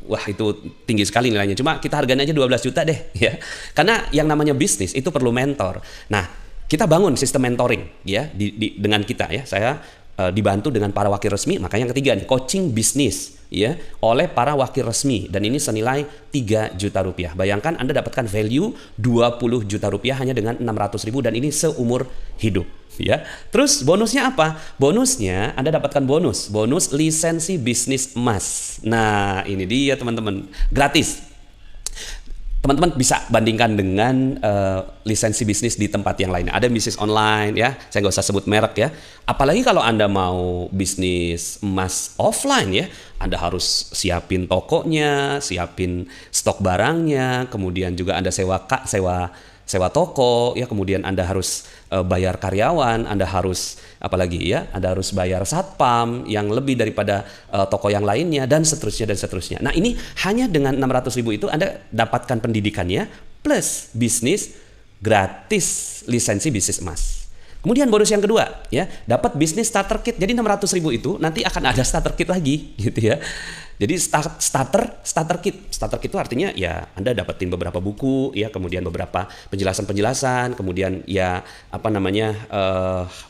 wah itu tinggi sekali nilainya. Cuma kita harganya aja 12 juta deh ya. Karena yang namanya bisnis itu perlu mentor. Nah, kita bangun sistem mentoring ya dengan kita ya. Saya dibantu dengan para wakil resmi. Makanya yang ketiga nih, coaching bisnis ya oleh para wakil resmi, dan ini senilai Rp3 juta. Bayangkan Anda dapatkan value Rp20 juta hanya dengan Rp600.000, dan ini seumur hidup ya. Terus bonusnya apa? Bonusnya Anda dapatkan bonus lisensi bisnis emas. Nah, ini dia teman-teman, gratis. Teman-teman bisa bandingkan dengan lisensi bisnis di tempat yang lain. Ada bisnis online ya, saya nggak usah sebut merek ya. Apalagi kalau Anda mau bisnis emas offline ya, Anda harus siapin tokonya, siapin stok barangnya, kemudian juga Anda sewa toko ya, kemudian Anda harus bayar karyawan, Anda harus apalagi ya, Anda harus bayar satpam yang lebih daripada toko yang lainnya, dan seterusnya. Nah, ini hanya dengan Rp600.000 itu Anda dapatkan pendidikannya plus bisnis gratis lisensi bisnis emas. Kemudian bonus yang kedua ya, dapat bisnis starter kit. Jadi Rp600.000 itu nanti akan ada starter kit lagi gitu ya. Jadi starter kit itu artinya ya Anda dapetin beberapa buku ya, kemudian beberapa penjelasan, kemudian ya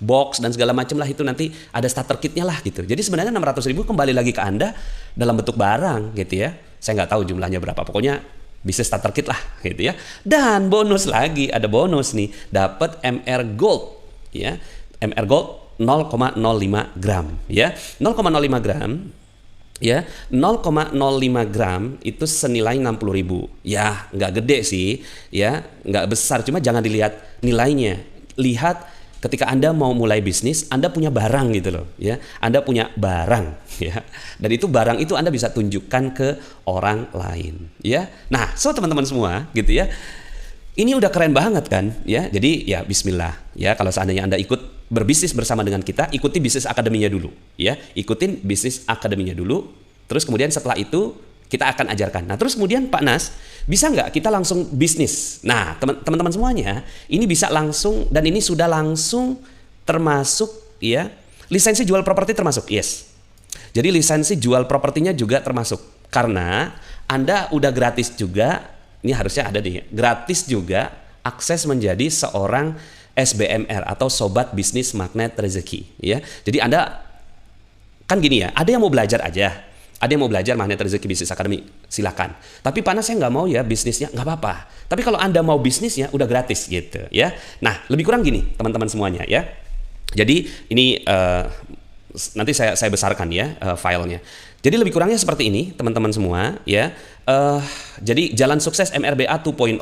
box dan segala macam lah, itu nanti ada starter kitnya lah gitu. Jadi sebenarnya Rp600.000 kembali lagi ke Anda dalam bentuk barang gitu ya. Saya nggak tahu jumlahnya berapa, pokoknya bisnis starter kit lah gitu ya. Dan bonus lagi, ada bonus nih, dapat MR Gold ya. MR Gold 0,05 gram ya. 0,05 gram ya, 0,05 gram itu senilai 60.000. Ya, nggak gede sih, ya, nggak besar. Cuma jangan dilihat nilainya. Lihat ketika Anda mau mulai bisnis, Anda punya barang gitu loh, ya. Anda punya barang, ya. Dan itu barang itu Anda bisa tunjukkan ke orang lain, ya. Nah, so teman-teman semua, gitu ya. Ini udah keren banget kan, ya. Jadi ya Bismillah, ya. Kalau seandainya Anda ikut berbisnis bersama dengan kita, ikuti bisnis akademinya dulu, ya. Ikutin bisnis akademinya dulu. Terus kemudian setelah itu kita akan ajarkan. Nah, terus kemudian Pak Nas, bisa nggak kita langsung bisnis? Nah, teman-teman semuanya, ini bisa langsung, dan ini sudah langsung termasuk ya lisensi jual properti termasuk. Yes. Jadi lisensi jual propertinya juga termasuk. Karena Anda udah gratis juga, ini harusnya ada deh, gratis juga akses menjadi seorang SBMR atau Sobat Bisnis Magnet Rezeki ya. Jadi Anda kan gini ya, ada yang mau belajar aja. Ada yang mau belajar Magnet Rezeki Business Academy, silakan. Tapi panas saya nggak mau ya bisnisnya, nggak apa-apa. Tapi kalau Anda mau bisnisnya, udah gratis gitu ya. Nah, lebih kurang gini teman-teman semuanya ya. Jadi ini nanti saya besarkan ya filenya. Jadi lebih kurangnya seperti ini teman-teman semua ya. Jadi jalan sukses MRBA 2.0.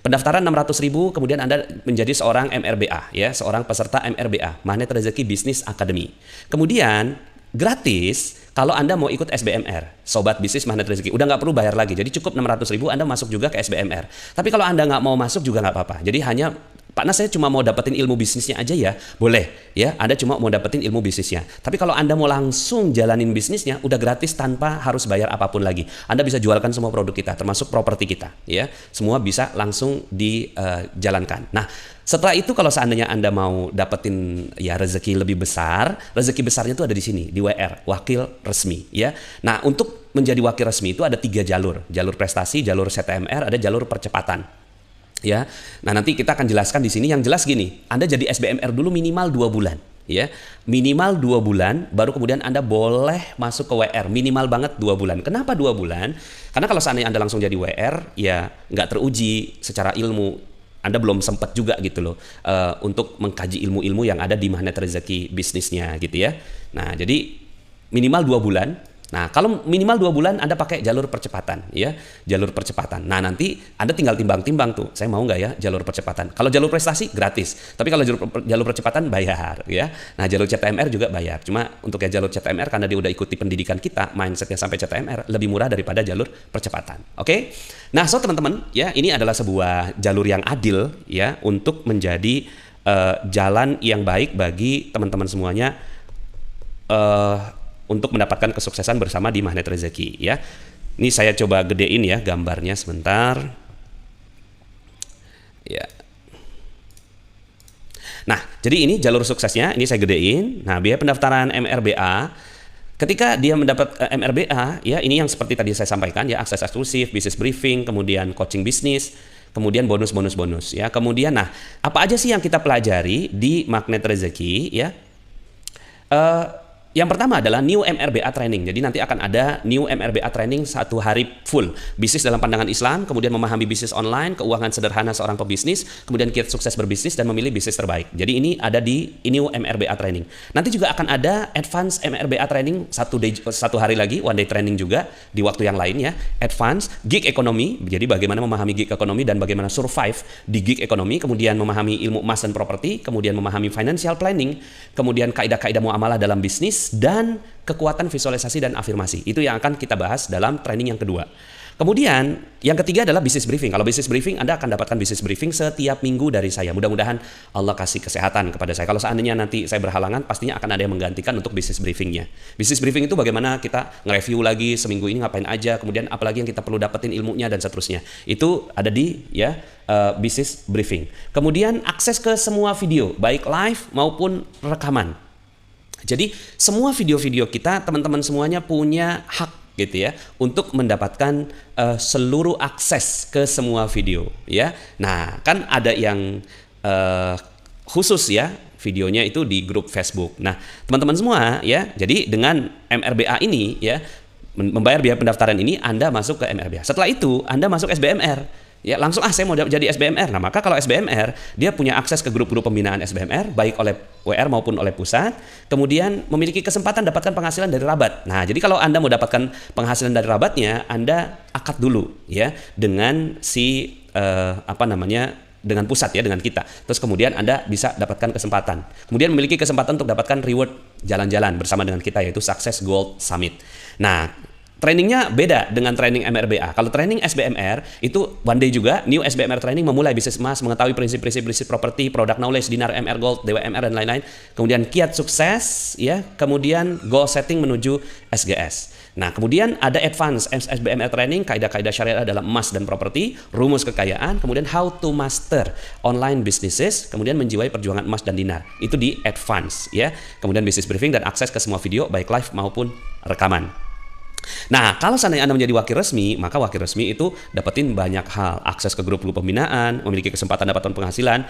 Pendaftaran 600.000, kemudian Anda menjadi seorang MRBA ya, seorang peserta MRBA, Magnet Rezeki Business Academy. Kemudian gratis kalau Anda mau ikut SBMR, Sobat Bisnis Magnet Rezeki. Udah nggak perlu bayar lagi, jadi cukup 600.000 Anda masuk juga ke SBMR. Tapi kalau Anda nggak mau masuk juga nggak apa-apa. Jadi hanya, Pak Nas saya cuma mau dapetin ilmu bisnisnya aja ya, boleh ya. Anda cuma mau dapetin ilmu bisnisnya. Tapi kalau Anda mau langsung jalanin bisnisnya, udah gratis tanpa harus bayar apapun lagi. Anda bisa jualkan semua produk kita, termasuk properti kita ya. Semua bisa langsung dijalankan. Nah, setelah itu kalau seandainya Anda mau dapetin ya rezeki lebih besar, rezeki besarnya itu ada di sini, di WR, wakil resmi ya. Nah, untuk menjadi wakil resmi itu ada 3 jalur. Jalur prestasi, jalur CTMR, ada jalur percepatan. Ya. Nah, nanti kita akan jelaskan di sini. Yang jelas gini, Anda jadi SBMR dulu minimal 2 bulan ya. Minimal 2 bulan baru kemudian Anda boleh masuk ke WR. Minimal banget 2 bulan. Kenapa 2 bulan? Karena kalau seandainya Anda langsung jadi WR ya nggak teruji secara ilmu. Anda belum sempat juga gitu loh untuk mengkaji ilmu-ilmu yang ada di Magnet Rezeki bisnisnya gitu ya. Nah, jadi minimal 2 bulan. Nah, kalau minimal 2 bulan Anda pakai jalur percepatan ya, jalur percepatan. Nah, nanti Anda tinggal timbang-timbang tuh, saya mau nggak ya jalur percepatan. Kalau jalur prestasi gratis, tapi kalau jalur percepatan bayar ya. Nah, jalur CTMR juga bayar. Cuma untuk ya jalur CTMR karena dia udah ikuti pendidikan kita, mindsetnya sampai CTMR lebih murah daripada jalur percepatan. Oke? Nah, so teman-teman ya, ini adalah sebuah jalur yang adil ya untuk menjadi jalan yang baik bagi teman-teman semuanya untuk mendapatkan kesuksesan bersama di Magnet Rezeki ya. Ini saya coba gedein ya gambarnya sebentar. Ya. Nah, jadi ini jalur suksesnya, ini saya gedein. Nah, biaya pendaftaran MRBA ketika dia mendapat MRBA ya, ini yang seperti tadi saya sampaikan ya, akses eksklusif, bisnis briefing, kemudian coaching bisnis, kemudian bonus ya. Kemudian nah, apa aja sih yang kita pelajari di Magnet Rezeki ya? Yang pertama adalah New MRBA Training. Jadi nanti akan ada New MRBA Training 1 hari full. Bisnis dalam pandangan Islam, kemudian memahami bisnis online, keuangan sederhana seorang pebisnis, kemudian kiat sukses berbisnis dan memilih bisnis terbaik. Jadi ini ada di New MRBA Training. Nanti juga akan ada Advanced MRBA Training 1 hari lagi, 1 day training juga di waktu yang lain ya. Advanced Gig Economy, jadi bagaimana memahami gig ekonomi dan bagaimana survive di gig ekonomi, kemudian memahami ilmu emas dan properti, kemudian memahami financial planning, kemudian kaidah-kaidah muamalah dalam bisnis, dan kekuatan visualisasi dan afirmasi. Itu yang akan kita bahas dalam training yang kedua. Kemudian yang ketiga adalah business briefing. Kalau business briefing, Anda akan dapatkan business briefing setiap minggu dari saya. Mudah-mudahan Allah kasih kesehatan kepada saya. Kalau seandainya nanti saya berhalangan, pastinya akan ada yang menggantikan untuk business briefingnya. Business briefing itu bagaimana kita nge-review lagi seminggu ini ngapain aja, kemudian apalagi yang kita perlu dapetin ilmunya dan seterusnya. Itu ada di ya business briefing. Kemudian akses ke semua video, baik live maupun rekaman. Jadi semua video-video kita, teman-teman semuanya punya hak gitu ya untuk mendapatkan seluruh akses ke semua video ya. Nah, kan ada yang khusus ya, videonya itu di grup Facebook. Nah, teman-teman semua ya, jadi dengan MRBA ini ya, membayar biaya pendaftaran ini Anda masuk ke MRBA. Setelah itu Anda masuk SBMR. Ya langsung saya mau jadi SBMR. Nah, maka kalau SBMR dia punya akses ke grup-grup pembinaan SBMR baik oleh WR maupun oleh pusat, kemudian memiliki kesempatan dapatkan penghasilan dari rabat. Nah, jadi kalau Anda mau dapatkan penghasilan dari rabatnya, Anda akad dulu ya dengan si dengan pusat ya, dengan kita. Terus kemudian Anda bisa dapatkan kesempatan. Kemudian memiliki kesempatan untuk dapatkan reward jalan-jalan bersama dengan kita, yaitu Success Gold Summit. Nah, trainingnya beda dengan training MRBA. Kalau training SBMR itu 1 day juga, New SBMR Training memulai bisnis emas, mengetahui prinsip-prinsip bisnis properti, product knowledge, dinar MR Gold, DWMR dan lain-lain. Kemudian kiat sukses, ya. Kemudian goal setting menuju SGS. Nah, kemudian ada advance SBMR training, kaidah-kaidah syariah dalam emas dan properti, rumus kekayaan, kemudian how to master online businesses, kemudian menjiwai perjuangan emas dan dinar. Itu di advance ya. Kemudian business briefing dan akses ke semua video baik live maupun rekaman. Nah, kalau seandainya Anda menjadi wakil resmi, maka wakil resmi itu dapetin banyak hal, akses ke grup-grup pembinaan, memiliki kesempatan dapat penghasilan.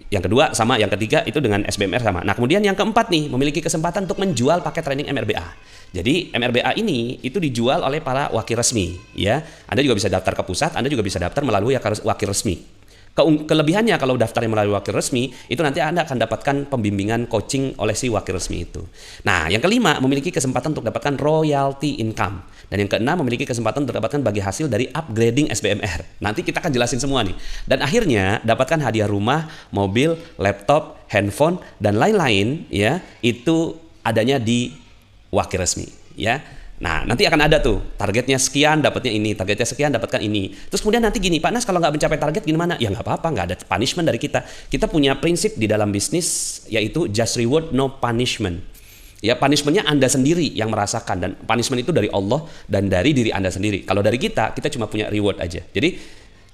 Yang kedua sama, yang ketiga itu dengan SBMR sama. Nah, kemudian yang keempat nih, memiliki kesempatan untuk menjual paket training MRBA. Jadi MRBA ini itu dijual oleh para wakil resmi, ya. Anda juga bisa daftar ke pusat, Anda juga bisa daftar melalui wakil resmi. Kelebihannya kalau daftar melalui wakil resmi, itu nanti Anda akan dapatkan pembimbingan coaching oleh si wakil resmi itu. Nah, yang kelima, memiliki kesempatan untuk dapatkan royalty income. Dan yang keenam, memiliki kesempatan untuk dapatkan bagi hasil dari upgrading SBMR. Nanti kita akan jelasin semua nih. Dan akhirnya, dapatkan hadiah rumah, mobil, laptop, handphone, dan lain-lain, ya, itu adanya di wakil resmi, ya. Nah, nanti akan ada tuh, targetnya sekian, dapatnya ini, targetnya sekian, dapatkan ini. Terus kemudian nanti gini, Pak Nas kalau nggak mencapai target gimana? Ya nggak apa-apa, nggak ada punishment dari kita. Kita punya prinsip di dalam bisnis, yaitu just reward, no punishment. Ya, punishmentnya Anda sendiri yang merasakan, dan punishment itu dari Allah dan dari diri Anda sendiri. Kalau dari kita cuma punya reward aja. Jadi,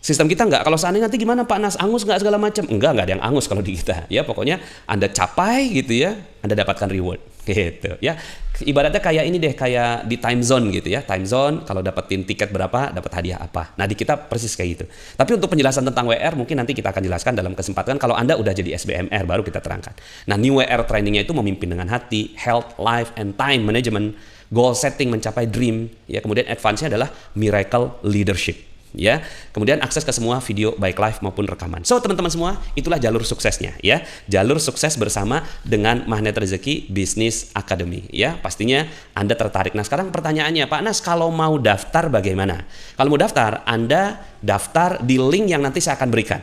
sistem kita nggak, kalau seandainya nanti gimana Pak Nas, angus nggak segala macam? Enggak ada yang angus kalau di kita. Ya, pokoknya Anda capai gitu ya, Anda dapatkan reward. Gitu ya. Ibaratnya kayak ini deh, kayak di time zone gitu ya. Time zone, kalau dapetin tiket berapa, dapat hadiah apa. Nah, di kita persis kayak gitu. Tapi untuk penjelasan tentang WR mungkin nanti kita akan jelaskan dalam kesempatan kalau Anda udah jadi SBMR baru kita terangkan. Nah, new WR trainingnya itu memimpin dengan hati, health, life, and time management, goal setting mencapai dream, ya. Kemudian advance-nya adalah miracle leadership. Ya, kemudian akses ke semua video baik live maupun rekaman. So teman-teman semua, itulah jalur suksesnya ya. Jalur sukses bersama dengan Magnet Rezeki Business Academy ya. Pastinya Anda tertarik. Nah, sekarang pertanyaannya, Pak Nas, kalau mau daftar bagaimana? Kalau mau daftar, Anda daftar di link yang nanti saya akan berikan.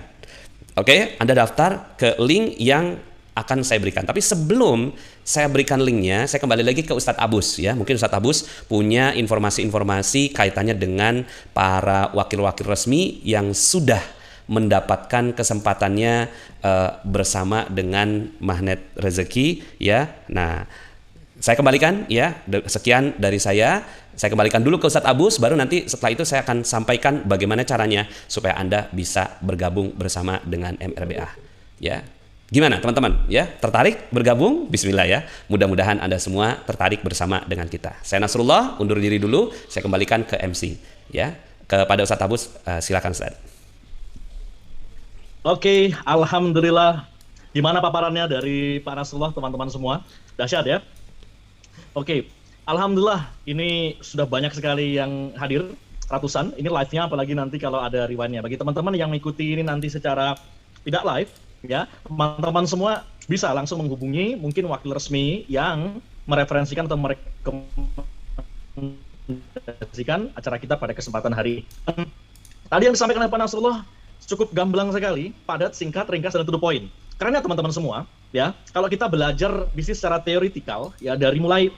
Oke, Anda daftar ke link yang akan saya berikan. Tapi sebelum saya berikan linknya, saya kembali lagi ke Ustadz Abus ya. Mungkin Ustadz Abus punya informasi-informasi kaitannya dengan para wakil-wakil resmi yang sudah mendapatkan kesempatannya bersama dengan Magnet Rezeki ya. Nah, saya kembalikan ya. Sekian dari saya. Saya kembalikan dulu ke Ustadz Abus, baru nanti setelah itu saya akan sampaikan bagaimana caranya supaya Anda bisa bergabung bersama dengan MRBA ya. Gimana teman-teman ya, tertarik bergabung? Bismillah ya, mudah-mudahan Anda semua tertarik bersama dengan kita. Saya Nasrullah, undur diri dulu, saya kembalikan ke MC ya, kepada Ustadz Abus. Silakan Ustadz. Oke, alhamdulillah. Gimana paparannya dari Pak Nasrullah, teman-teman semua? Dahsyat ya. Oke, alhamdulillah ini sudah banyak sekali yang hadir, ratusan. Ini live-nya, apalagi nanti kalau ada rewind-nya. Bagi teman-teman yang mengikuti ini nanti secara tidak live, ya, teman-teman semua bisa langsung menghubungi mungkin wakil resmi yang mereferensikan atau merekomendasikan acara kita pada kesempatan hari. Tadi yang disampaikan oleh Pak Nasrullah cukup gamblang sekali, padat, singkat, ringkas, dan to the point. Karena teman-teman semua, ya, kalau kita belajar bisnis secara teoritikal, ya dari mulai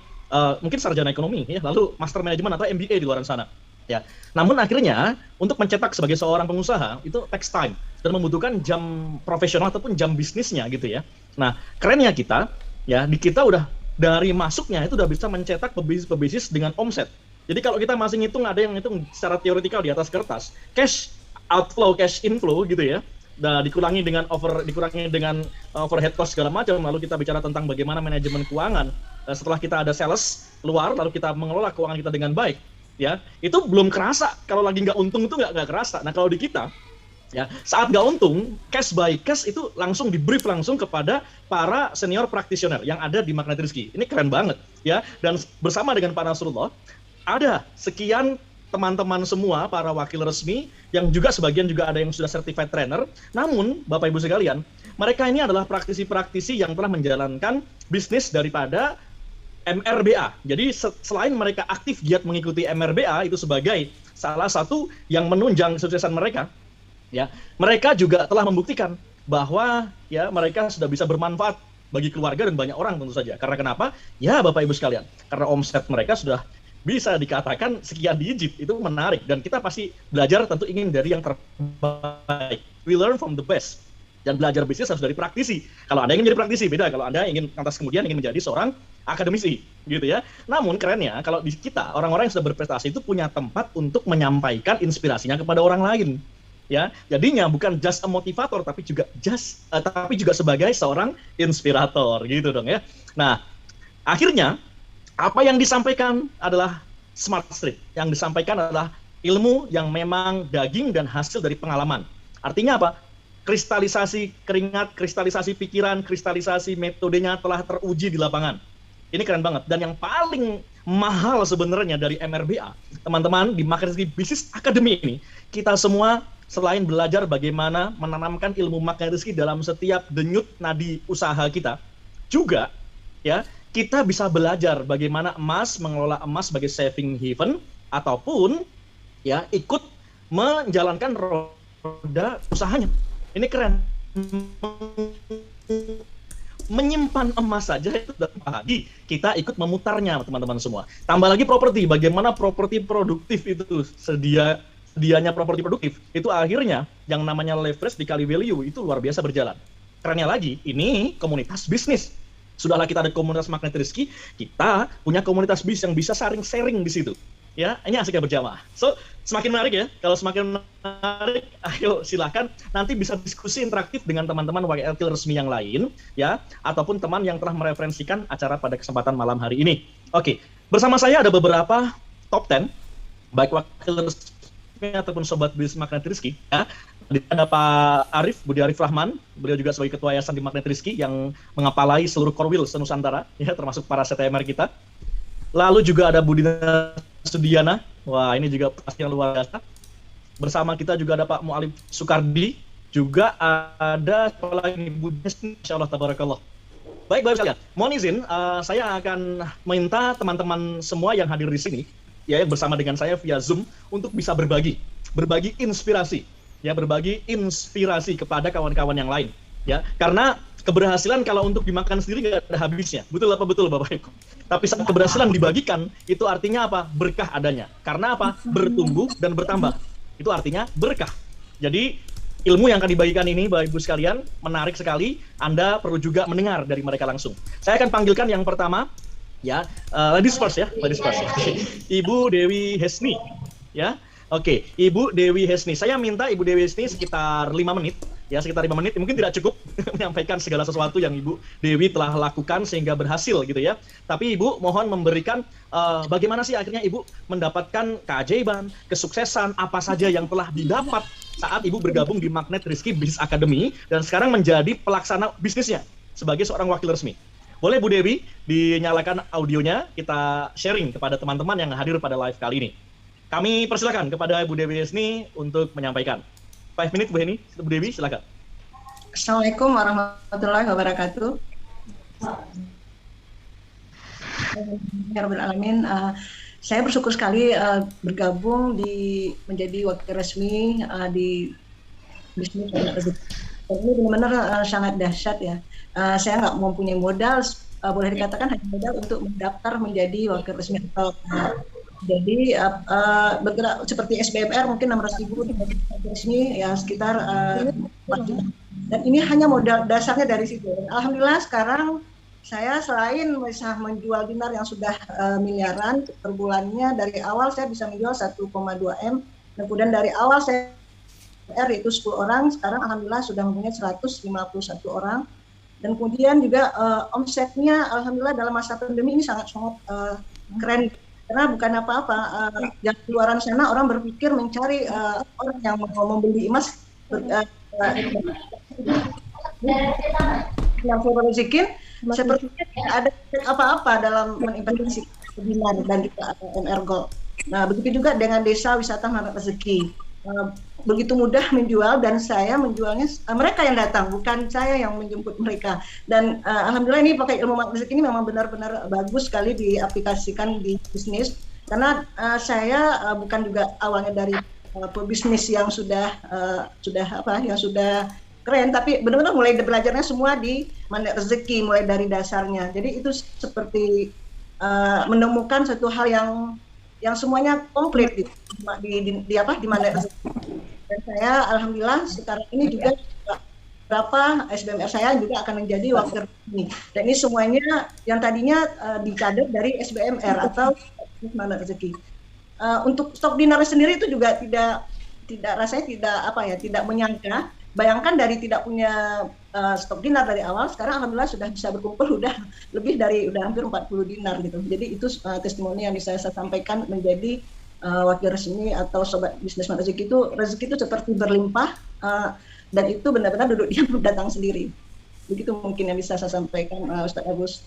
mungkin sarjana ekonomi, ya, lalu master manajemen atau MBA di luar sana. Ya, namun akhirnya untuk mencetak sebagai seorang pengusaha itu takes time dan membutuhkan jam profesional ataupun jam bisnisnya gitu ya. Nah, kerennya kita, ya, di kita udah dari masuknya itu udah bisa mencetak pebisnis dengan omset. Jadi kalau kita masih ngitung, ada yang ngitung secara teoritikal di atas kertas, cash outflow, cash inflow gitu ya. Nah, dikurangi dengan overhead cost segala macam. Lalu kita bicara tentang bagaimana manajemen keuangan. Setelah kita ada sales luar, lalu kita mengelola keuangan kita dengan baik. Ya, itu belum kerasa. Kalau lagi nggak untung itu nggak kerasa. Nah, kalau di kita, ya, saat nggak untung, cash by cash itu langsung di brief langsung kepada para senior practitioner yang ada di Magnet Rezeki. Ini keren banget, ya. Dan bersama dengan Pak Nasrullah, ada sekian teman-teman semua para wakil resmi yang juga sebagian juga ada yang sudah certified trainer. Namun, Bapak Ibu sekalian, mereka ini adalah praktisi-praktisi yang telah menjalankan bisnis daripada MRBA. Jadi selain mereka aktif giat mengikuti MRBA itu sebagai salah satu yang menunjang kesuksesan mereka, ya, mereka juga telah membuktikan bahwa ya mereka sudah bisa bermanfaat bagi keluarga dan banyak orang tentu saja. Karena kenapa? Ya Bapak Ibu sekalian, karena omset mereka sudah bisa dikatakan sekian digit. Itu menarik dan kita pasti belajar tentu ingin dari yang terbaik. We learn from the best. Dan belajar bisnis harus dari praktisi. Kalau Anda ingin menjadi praktisi, beda. Kalau Anda ingin lantas kemudian ingin menjadi seorang akademisi, gitu ya. Namun kerennya, kalau di kita, orang-orang yang sudah berprestasi itu punya tempat untuk menyampaikan inspirasinya kepada orang lain. Ya, jadinya bukan just a motivator, tapi juga sebagai seorang inspirator, gitu dong ya. Nah, akhirnya apa yang disampaikan adalah smart street. Yang disampaikan adalah ilmu yang memang daging dan hasil dari pengalaman. Artinya apa? Kristalisasi keringat, kristalisasi pikiran, kristalisasi metodenya telah teruji di lapangan. Ini keren banget. Dan yang paling mahal sebenarnya dari MRBA, teman-teman di Market Rezeki Business Academy ini, kita semua selain belajar bagaimana menanamkan ilmu market rezeki dalam setiap denyut nadi usaha kita, juga ya kita bisa belajar bagaimana mengelola emas sebagai saving haven, ataupun ya ikut menjalankan roda usahanya. Ini keren. Menyimpan emas saja itu sudah pagi. Kita ikut memutarnya, teman-teman semua. Tambah lagi properti. Bagaimana properti produktif itu sedianya properti produktif itu akhirnya yang namanya leverage dikali value itu luar biasa berjalan. Kerennya lagi, ini komunitas bisnis. Sudahlah kita ada komunitas magnet rezeki, kita punya komunitas bisnis yang bisa sharing di situ. Ya, ini asiknya berjamaah. So, semakin menarik ya. Kalau semakin menarik, ayo silakan nanti bisa diskusi interaktif dengan teman-teman WKL resmi yang lain, ya, ataupun teman yang telah mereferensikan acara pada kesempatan malam hari ini. Oke, bersama saya ada beberapa top 10, baik wakil resmi ataupun sobat bisnis magnet rezeki. Ya. Ada Pak Arif, Budi Arif Rahman, beliau juga sebagai ketua yayasan di Magnet Rezeki yang mengapalai seluruh core wheel se-Nusantara, ya, termasuk para CTMR kita. Lalu juga ada Budina Sudiana, wah ini juga pastinya luar biasa. Bersama kita juga ada Pak Mu'alif Sukardi, juga ada kepala ini Bu Desni, insyaallah tabarakallah. Baik sekalian, mohon izin saya akan minta teman-teman semua yang hadir di sini ya bersama dengan saya via Zoom untuk bisa berbagi inspirasi, ya berbagi inspirasi kepada kawan-kawan yang lain, ya. Karena keberhasilan kalau untuk dimakan sendiri nggak ada habisnya. Betul apa betul Bapak Ibu? Tapi saat keberhasilan dibagikan, itu artinya apa? Berkah adanya. Karena apa? Bertumbuh dan bertambah. Itu artinya berkah. Jadi ilmu yang akan dibagikan ini Bapak Ibu sekalian menarik sekali. Anda perlu juga mendengar dari mereka langsung. Saya akan panggilkan yang pertama, ya, ladies first ya, ladies first. Ibu Dewi Hesni, ya. Oke, Ibu Dewi Hesni. Saya minta Ibu Dewi Hesni sekitar 5 menit. Ya, sekitar 5 menit, mungkin tidak cukup menyampaikan segala sesuatu yang Ibu Dewi telah lakukan sehingga berhasil gitu ya. Tapi Ibu mohon memberikan bagaimana sih akhirnya Ibu mendapatkan keajaiban, kesuksesan, apa saja yang telah didapat saat Ibu bergabung di Magnet Rezeki Business Academy dan sekarang menjadi pelaksana bisnisnya sebagai seorang wakil resmi. Boleh Bu Dewi dinyalakan audionya, kita sharing kepada teman-teman yang hadir pada live kali ini. Kami persilakan kepada Bu Dewi Hesni untuk menyampaikan. 5 menit Bu Dewi, silakan. Assalamualaikum warahmatullahi wabarakatuh. Alamin. Saya bersyukur sekali bergabung menjadi wakil resmi di bisnis. Ini benar-benar sangat dahsyat ya. Saya nggak mempunyai modal, boleh dikatakan hanya modal untuk mendaftar menjadi wakil resmi atau jadi bergerak seperti SBMR mungkin 600.000 resmi ya sekitar 4 juta. Dan ini hanya modal dasarnya dari situ. Alhamdulillah sekarang saya selain bisa menjual dinar yang sudah miliaran per bulannya, dari awal saya bisa menjual 1,2 M. Kemudian dari awal saya yaitu 10 orang, sekarang alhamdulillah sudah mempunyai 151 orang. Dan kemudian juga omsetnya alhamdulillah dalam masa pandemi ini sangat keren. Karena bukan apa-apa, yang di luar sana orang berpikir mencari orang yang mau membeli emas yang saya rezekin, sepertinya tidak ada apa-apa dalam menginvestasi dinar dan juga MR Gold. Nah, begitu juga dengan desa wisata Magnet Rezeki. Begitu mudah menjual dan saya menjualnya mereka yang datang, bukan saya yang menjemput mereka. Dan alhamdulillah ini pakai ilmu Magnet Rezeki ini memang benar-benar bagus sekali diaplikasikan di bisnis. Karena saya bukan juga awalnya dari pebisnis yang sudah keren, tapi benar-benar mulai belajarnya semua di Magnet Rezeki mulai dari dasarnya. Jadi itu seperti menemukan satu hal yang semuanya komplit di Magnet Rezeki. Dan saya alhamdulillah sekarang ini juga beberapa SBMR saya juga akan menjadi wakil resmi. Dan ini semuanya yang tadinya dikader dari SBMR atau Magnet Rezeki. Untuk stok dinar sendiri itu juga tidak menyangka. Bayangkan dari tidak punya stok dinar dari awal, sekarang alhamdulillah sudah bisa berkumpul udah hampir 40 dinar gitu. Jadi itu testimoni yang bisa saya sampaikan menjadi wakil resmi atau sobat bisnis rezeki itu seperti berlimpah dan itu benar-benar duduk diam datang sendiri. Begitu mungkin yang bisa saya sampaikan Ustaz Agus.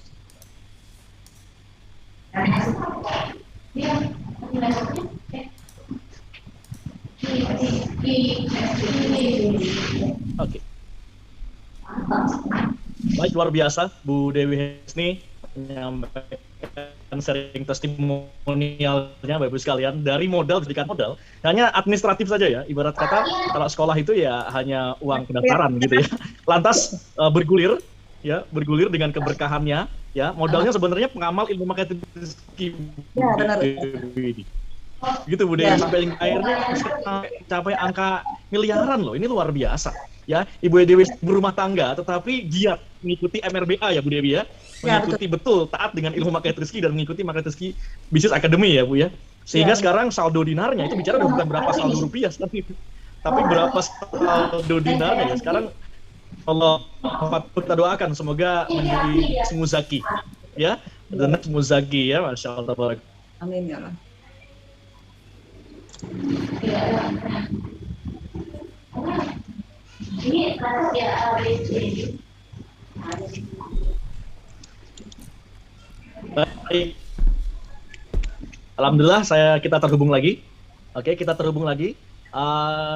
Oke. Baik, luar biasa Bu Dewi Hesni menyampaikan sharing testimonialnya Bapak Ibu sekalian. Dari modal, berikan modal hanya administratif saja ya, ibarat kata kalau sekolah itu ya hanya uang pendaftaran gitu ya. Lantas bergulir dengan keberkahannya ya. Modalnya sebenarnya pengamal ilmu marketing Ya, benar. Gitu Bu Dewi, sampai akhirnya capai angka miliaran loh. Ini luar biasa ya. Ibu Dewi berumah tangga tetapi giat mengikuti MRBA ya Bu Dewi ya. Mengikuti betul taat dengan ilmu marketing rezeki dan mengikuti marketing rezeki bisnis akademi ya Bu ya. Sehingga sekarang saldo dinarnya itu bicara bukan berapa saldo rupiah tapi berapa saldo dinarnya ya. Sekarang Allah kita doakan semoga menjadi muzaki ya. Dan muzaki ya, Masya Allah. Amin ya Allah. Baik. Alhamdulillah kita terhubung lagi. Oke, kita terhubung lagi.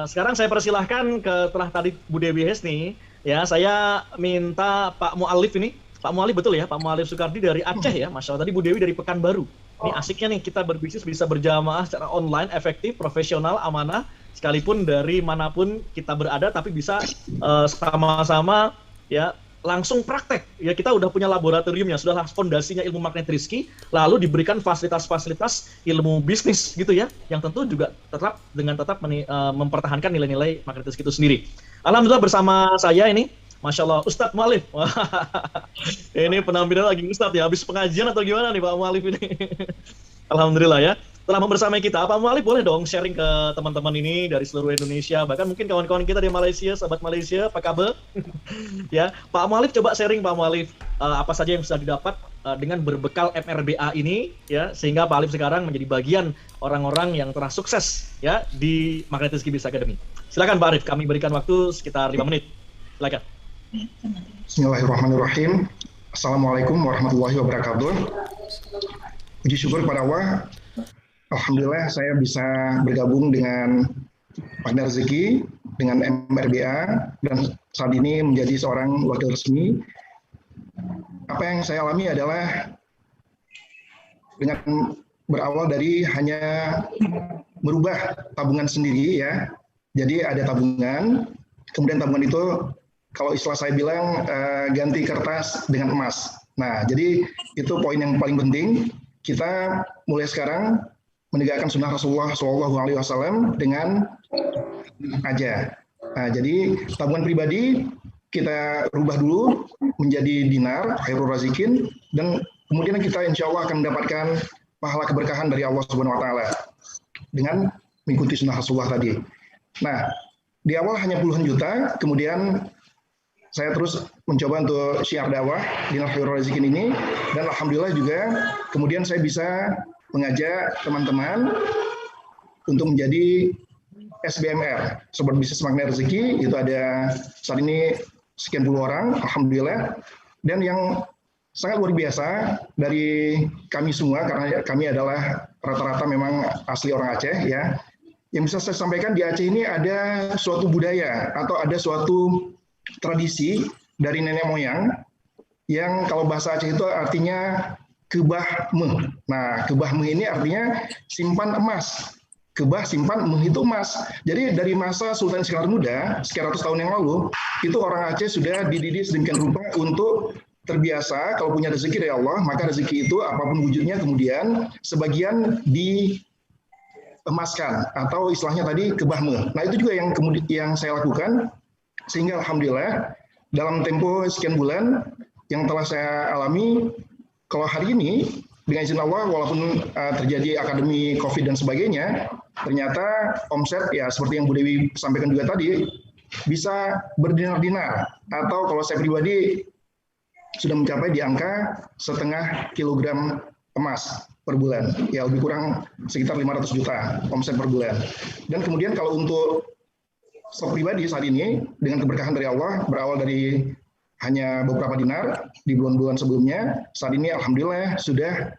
Sekarang saya persilahkan setelah tadi Bu Dewi Hesni, ya saya minta Pak Mu'alif ini. Pak Mu'alif betul ya, Pak Mu'alif Soekardi dari Aceh ya, Masya Allah. Tadi Bu Dewi dari Pekanbaru. Ini asiknya nih, kita berbisnis bisa berjamaah secara online, efektif, profesional, amanah, sekalipun dari manapun kita berada, tapi bisa sama-sama ya langsung praktek. Ya kita udah punya laboratoriumnya, sudah fondasinya ilmu magnet rezeki, lalu diberikan fasilitas-fasilitas ilmu bisnis gitu ya, yang tentu juga tetap mempertahankan nilai-nilai magnet rezeki itu sendiri. Alhamdulillah bersama saya ini, Masya Allah, Ustadz Mu'alif. Ini penampilan lagi Ustadz ya, habis pengajian atau gimana nih Pak Mu'alif ini? Alhamdulillah ya. Telah membersamai kita, Pak Mu'alif boleh dong sharing ke teman-teman ini dari seluruh Indonesia, bahkan mungkin kawan-kawan kita di Malaysia, sahabat Malaysia, Pak Kabe. Ya, Pak Mu'alif coba sharing Pak Mu'alif apa saja yang sudah didapat dengan berbekal MRBA ini ya, sehingga Pak Alif sekarang menjadi bagian orang-orang yang telah sukses ya di Magnet Rezeki Business Academy. Silakan Pak Arif, kami berikan waktu sekitar 5 menit. Silakan. Bismillahirrahmanirrahim. Assalamualaikum warahmatullahi wabarakatuh. Puji syukur kepada Allah. Alhamdulillah saya bisa bergabung dengan Magnet Rezeki, dengan MRBA, dan saat ini menjadi seorang wakil resmi. Apa yang saya alami adalah dengan berawal dari hanya merubah tabungan sendiri ya. Jadi ada tabungan, kemudian tabungan itu kalau istilah saya bilang ganti kertas dengan emas. Nah, jadi itu poin yang paling penting. Kita mulai sekarang menegakkan sunnah Rasulullah SAW dengan aja. Nah, jadi tabungan pribadi kita rubah dulu menjadi dinar, khairul razikin, dan kemudian kita insya Allah akan mendapatkan pahala keberkahan dari Allah Subhanahu Wa Taala dengan mengikuti sunnah Rasulullah tadi. Nah, di awal hanya puluhan juta, kemudian saya terus mencoba untuk syiar dakwah dinar khairul razikin ini, dan alhamdulillah juga kemudian saya bisa mengajak teman-teman untuk menjadi SBMR, Sobat Bisnis Magnet Rezeki. Itu ada saat ini sekian puluh orang, alhamdulillah. Dan yang sangat luar biasa dari kami semua, karena kami adalah rata-rata memang asli orang Aceh ya. Yang bisa saya sampaikan, di Aceh ini ada suatu budaya atau ada suatu tradisi dari nenek moyang yang kalau bahasa Aceh itu artinya kebah meh. Nah, kebah meh ini artinya simpan emas. Kebah simpan meh itu emas. Jadi dari masa Sultan Iskandar Muda sekian ratus tahun yang lalu, itu orang Aceh sudah dididik sedemikian rupa untuk terbiasa kalau punya rezeki dari Allah, maka rezeki itu apapun wujudnya kemudian sebagian diemaskan atau istilahnya tadi kebah meh. Nah, itu juga yang saya lakukan. Sehingga alhamdulillah dalam tempo sekian bulan yang telah saya alami, kalau hari ini dengan izin Allah walaupun terjadi akademi COVID dan sebagainya, ternyata omset ya seperti yang Bu Dewi sampaikan juga tadi bisa berdinar-dinar, atau kalau saya pribadi sudah mencapai di angka 0,5 kilogram emas per bulan, ya lebih kurang sekitar 500 juta omset per bulan. Dan kemudian kalau untuk stok pribadi saat ini dengan keberkahan dari Allah, berawal dari hanya beberapa dinar di bulan-bulan sebelumnya, saat ini alhamdulillah sudah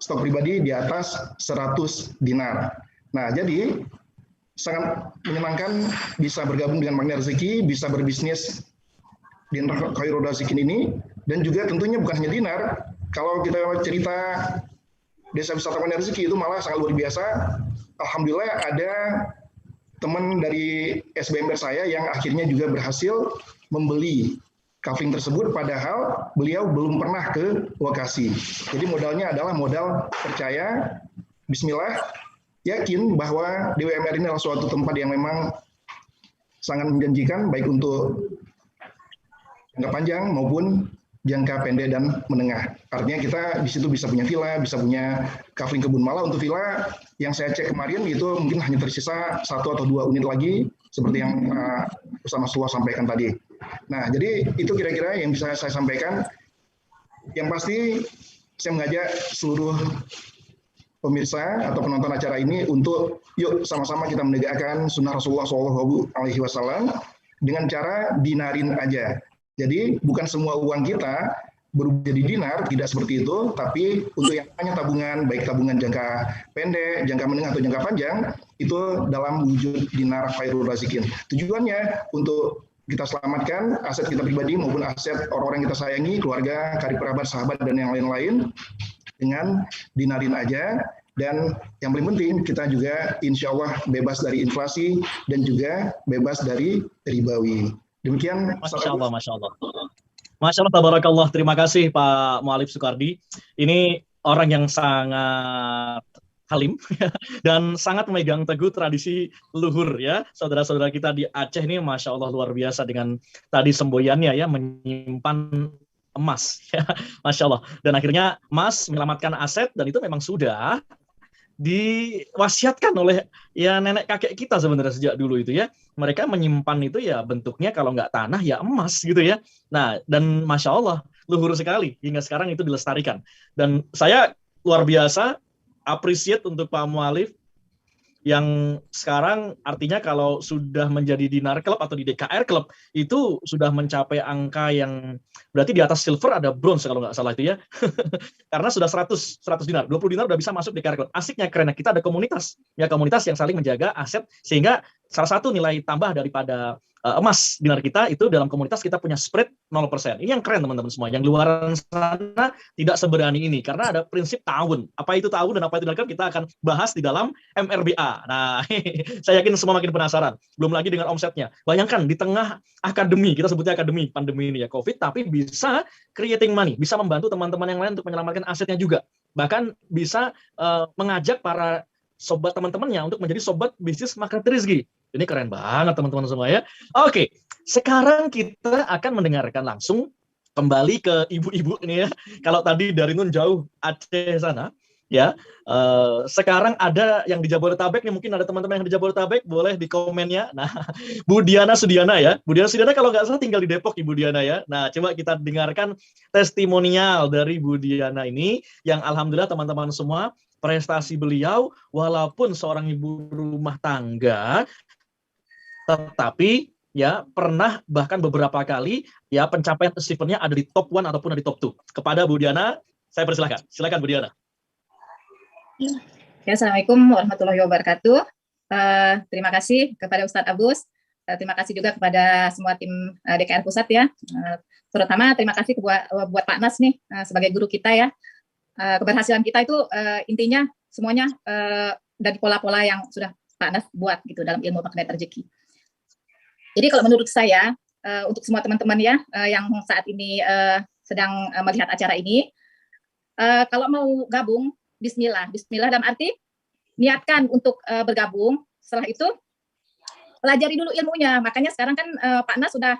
stok pribadi di atas 100 dinar. Nah, jadi sangat menyenangkan bisa bergabung dengan Magnet Rezeki, bisa berbisnis di Khairul Razikin ini, dan juga tentunya bukan hanya dinar. Kalau kita cerita Desa Wisata Magnet Rezeki itu malah sangat luar biasa. Alhamdulillah ada teman dari SBMR saya yang akhirnya juga berhasil membeli kafling tersebut, padahal beliau belum pernah ke lokasi. Jadi modalnya adalah modal percaya, bismillah, yakin bahwa DWMR ini adalah suatu tempat yang memang sangat menjanjikan, baik untuk jangka panjang maupun jangka pendek dan menengah. Artinya kita di situ bisa punya villa, bisa punya kafling kebun. Malah untuk villa yang saya cek kemarin itu mungkin hanya tersisa 1 atau 2 unit lagi, seperti yang Ustaz Nasrullah sampaikan tadi. Nah, jadi itu kira-kira yang bisa saya sampaikan. Yang pasti saya mengajak seluruh pemirsa atau penonton acara ini untuk yuk sama-sama kita menegakkan sunnah Rasulullah SAW dengan cara dinarin aja. Jadi bukan semua uang kita berubah jadi dinar, tidak seperti itu, tapi untuk yang namanya tabungan, baik tabungan jangka pendek, jangka menengah atau jangka panjang, itu dalam wujud dinar Khairul Razikin. Tujuannya untuk kita selamatkan aset kita pribadi maupun aset orang-orang yang kita sayangi, keluarga, karib kerabat, sahabat, dan yang lain-lain dengan dinarin aja. Dan yang paling penting kita juga insya Allah bebas dari inflasi dan juga bebas dari ribawi. Demikian. Masya Allah, Masya Allah. Masya Allah, tabarakallah. Terima kasih Pak Mu'alif Soekardi. Ini orang yang sangat halim dan sangat memegang teguh tradisi leluhur ya. Saudara-saudara kita di Aceh ini Masya Allah luar biasa dengan tadi semboyannya ya, menyimpan emas ya. Masya Allah. Dan akhirnya emas menyelamatkan aset, dan itu memang sudah diwasiatkan oleh ya nenek kakek kita sebenarnya sejak dulu itu ya. Mereka menyimpan itu ya bentuknya kalau nggak tanah ya emas gitu ya. Nah, dan Masya Allah luhur sekali hingga sekarang itu dilestarikan. Dan saya luar biasa appreciate untuk Pak Mu'alif yang sekarang artinya kalau sudah menjadi Dinar Club atau di DKR Club itu sudah mencapai angka yang berarti di atas silver ada bronze kalau nggak salah itu ya. Karena sudah 100 dinar, 20 dinar udah bisa masuk DKR Club. Asiknya keren, kita ada komunitas ya, komunitas yang saling menjaga aset, sehingga salah satu nilai tambah daripada emas dinar kita itu dalam komunitas kita punya spread 0%. Ini yang keren teman-teman semua. Yang luaran sana tidak seberani ini karena ada prinsip ta'awun. Apa itu ta'awun dan apa itu dinar club kita akan bahas di dalam MRBA. Nah, saya yakin semua makin penasaran. Belum lagi dengan omsetnya. Bayangkan di tengah akademi, kita sebutnya akademi pandemi ini ya COVID, tapi bisa creating money, bisa membantu teman-teman yang lain untuk menyelamatkan asetnya juga. Bahkan bisa mengajak para sobat teman-temannya untuk menjadi sobat bisnis Magnet Rezeki. Ini keren banget teman-teman semua ya. Oke, sekarang kita akan mendengarkan langsung kembali ke ibu-ibu ini ya. Kalau tadi dari Nun jauh Aceh sana ya. Sekarang ada yang di Jabodetabek nih, mungkin ada teman-teman yang di Jabodetabek, boleh di komennya. Nah, Bu Diana Sudiana ya. Bu Diana Sudiana kalau nggak salah tinggal di Depok Ibu Diana ya. Nah, coba kita dengarkan testimonial dari Bu Diana ini yang alhamdulillah teman-teman semua prestasi beliau walaupun seorang ibu rumah tangga tetapi ya pernah bahkan beberapa kali ya pencapaian achievementnya ada di top 1 ataupun ada di top 2. Kepada Bu Diana, saya persilahkan. Silakan Bu Diana. Ya, Assalamualaikum warahmatullahi wabarakatuh. Terima kasih kepada Ustadz Abus. Terima kasih juga kepada semua tim DKR Pusat ya. Terutama terima kasih buat Pak Nas nih sebagai guru kita ya. Keberhasilan kita itu intinya semuanya dari pola-pola yang sudah Pak Nas buat gitu dalam ilmu Magnet Rezeki. Jadi kalau menurut saya untuk semua teman-teman ya yang saat ini sedang melihat acara ini, kalau mau gabung, Bismillah dalam arti niatkan untuk bergabung. Setelah itu pelajari dulu ilmunya. Makanya sekarang kan Pak Nas sudah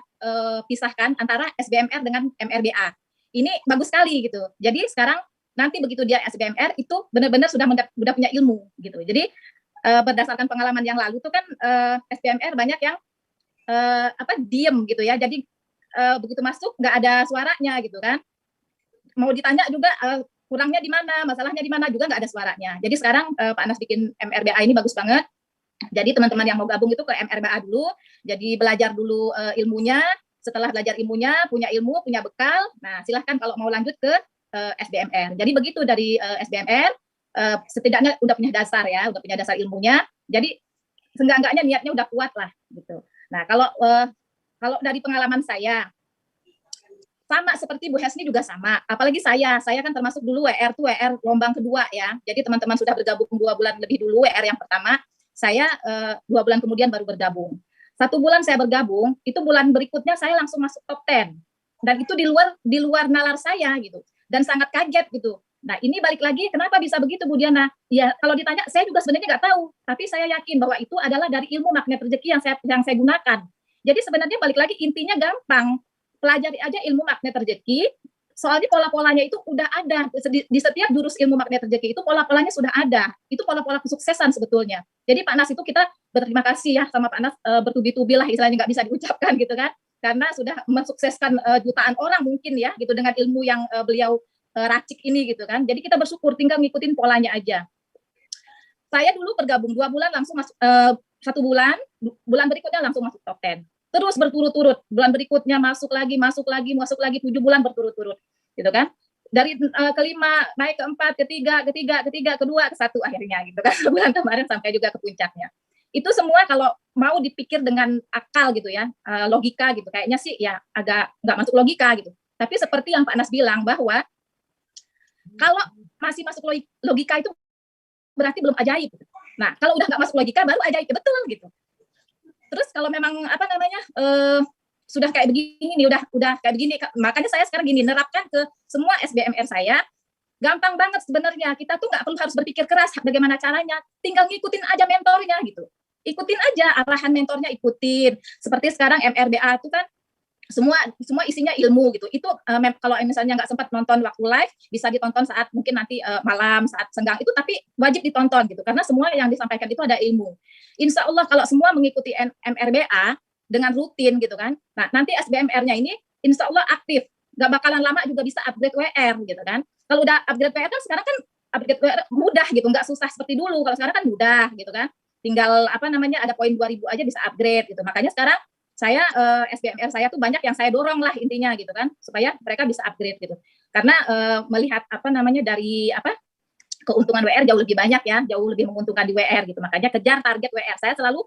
pisahkan antara SBMR dengan MRBA. Ini bagus sekali gitu. Jadi sekarang nanti begitu dia SBMR itu benar-benar sudah punya ilmu gitu. Jadi berdasarkan pengalaman yang lalu tuh kan SBMR banyak yang diem gitu ya. Jadi begitu masuk nggak ada suaranya gitu kan. Mau ditanya juga kurangnya di mana, masalahnya di mana juga nggak ada suaranya. Jadi sekarang Pak Nas bikin MRBA ini bagus banget. Jadi teman-teman yang mau gabung itu ke MRBA dulu, jadi belajar dulu ilmunya, setelah belajar ilmunya, punya ilmu, punya bekal, nah silahkan kalau mau lanjut ke SBMR. Jadi begitu dari SBMR, setidaknya udah punya dasar ya, udah punya dasar ilmunya, jadi seenggak-enggaknya niatnya udah kuat lah gitu. Nah kalau dari pengalaman saya, sama seperti Bu Hesni juga sama, apalagi saya kan termasuk dulu WR tuh WR gelombang kedua ya, jadi teman-teman sudah bergabung 2 bulan lebih dulu WR yang pertama, saya 2 bulan kemudian baru bergabung. 1 bulan saya bergabung, itu bulan berikutnya saya langsung masuk top 10. Dan itu di luar nalar saya gitu. Dan sangat kaget gitu. Nah ini balik lagi, kenapa bisa begitu Bu Diana? Ya kalau ditanya, saya juga sebenarnya nggak tahu. Tapi saya yakin bahwa itu adalah dari ilmu magnet rezeki yang saya gunakan. Jadi sebenarnya balik lagi, intinya gampang. Pelajari aja ilmu magnet rezeki, soalnya pola-polanya itu udah ada di setiap jurus ilmu magnet rezeki itu pola-polanya sudah ada. Itu pola-pola kesuksesan sebetulnya. Jadi Pak Nas itu kita berterima kasih ya sama Pak Nas, bertubi-tubi lah istilahnya nggak bisa diucapkan gitu kan. Karena sudah mensukseskan jutaan orang mungkin ya gitu dengan ilmu yang beliau racik ini gitu kan. Jadi kita bersyukur tinggal ngikutin polanya aja. Saya dulu bergabung 2 bulan langsung masuk 1 bulan berikutnya langsung masuk top 10. Terus berturut-turut, bulan berikutnya masuk lagi 7 bulan berturut-turut, gitu kan? Dari kelima naik ke 4, ketiga, kedua, ke 1 akhirnya, gitu kan? Bulan kemarin sampai juga ke puncaknya. Itu semua kalau mau dipikir dengan akal gitu ya, logika gitu, kayaknya sih ya agak nggak masuk logika gitu. Tapi seperti yang Pak Nas bilang bahwa kalau masih masuk logika itu berarti belum ajaib. Nah, kalau udah nggak masuk logika baru ajaib, betul gitu. Terus kalau memang sudah kayak begini nih, udah kayak begini, makanya saya sekarang gini nerapkan ke semua SBMR saya, gampang banget sebenarnya. Kita tuh nggak perlu harus berpikir keras bagaimana caranya, tinggal ngikutin aja mentornya gitu, ikutin aja arahan mentornya, ikutin. Seperti sekarang MRBA itu kan semua isinya ilmu gitu. Itu kalau misalnya nggak sempat nonton waktu live, bisa ditonton saat mungkin nanti malam, saat senggang itu, tapi wajib ditonton gitu, karena semua yang disampaikan itu ada ilmu. Insya Allah kalau semua mengikuti MRBA dengan rutin gitu kan, nah nanti SBMR-nya ini insya Allah aktif, nggak bakalan lama juga bisa upgrade WR gitu kan. Kalau udah upgrade WR kan sekarang kan upgrade WR mudah gitu, nggak susah seperti dulu. Kalau sekarang kan mudah gitu kan, tinggal ada poin 2000 aja bisa upgrade gitu. Makanya sekarang saya SBMR saya tuh banyak yang saya dorong lah intinya gitu kan, supaya mereka bisa upgrade gitu. Karena melihat dari keuntungan WR jauh lebih banyak ya, jauh lebih menguntungkan di WR gitu. Makanya kejar target WR. Saya selalu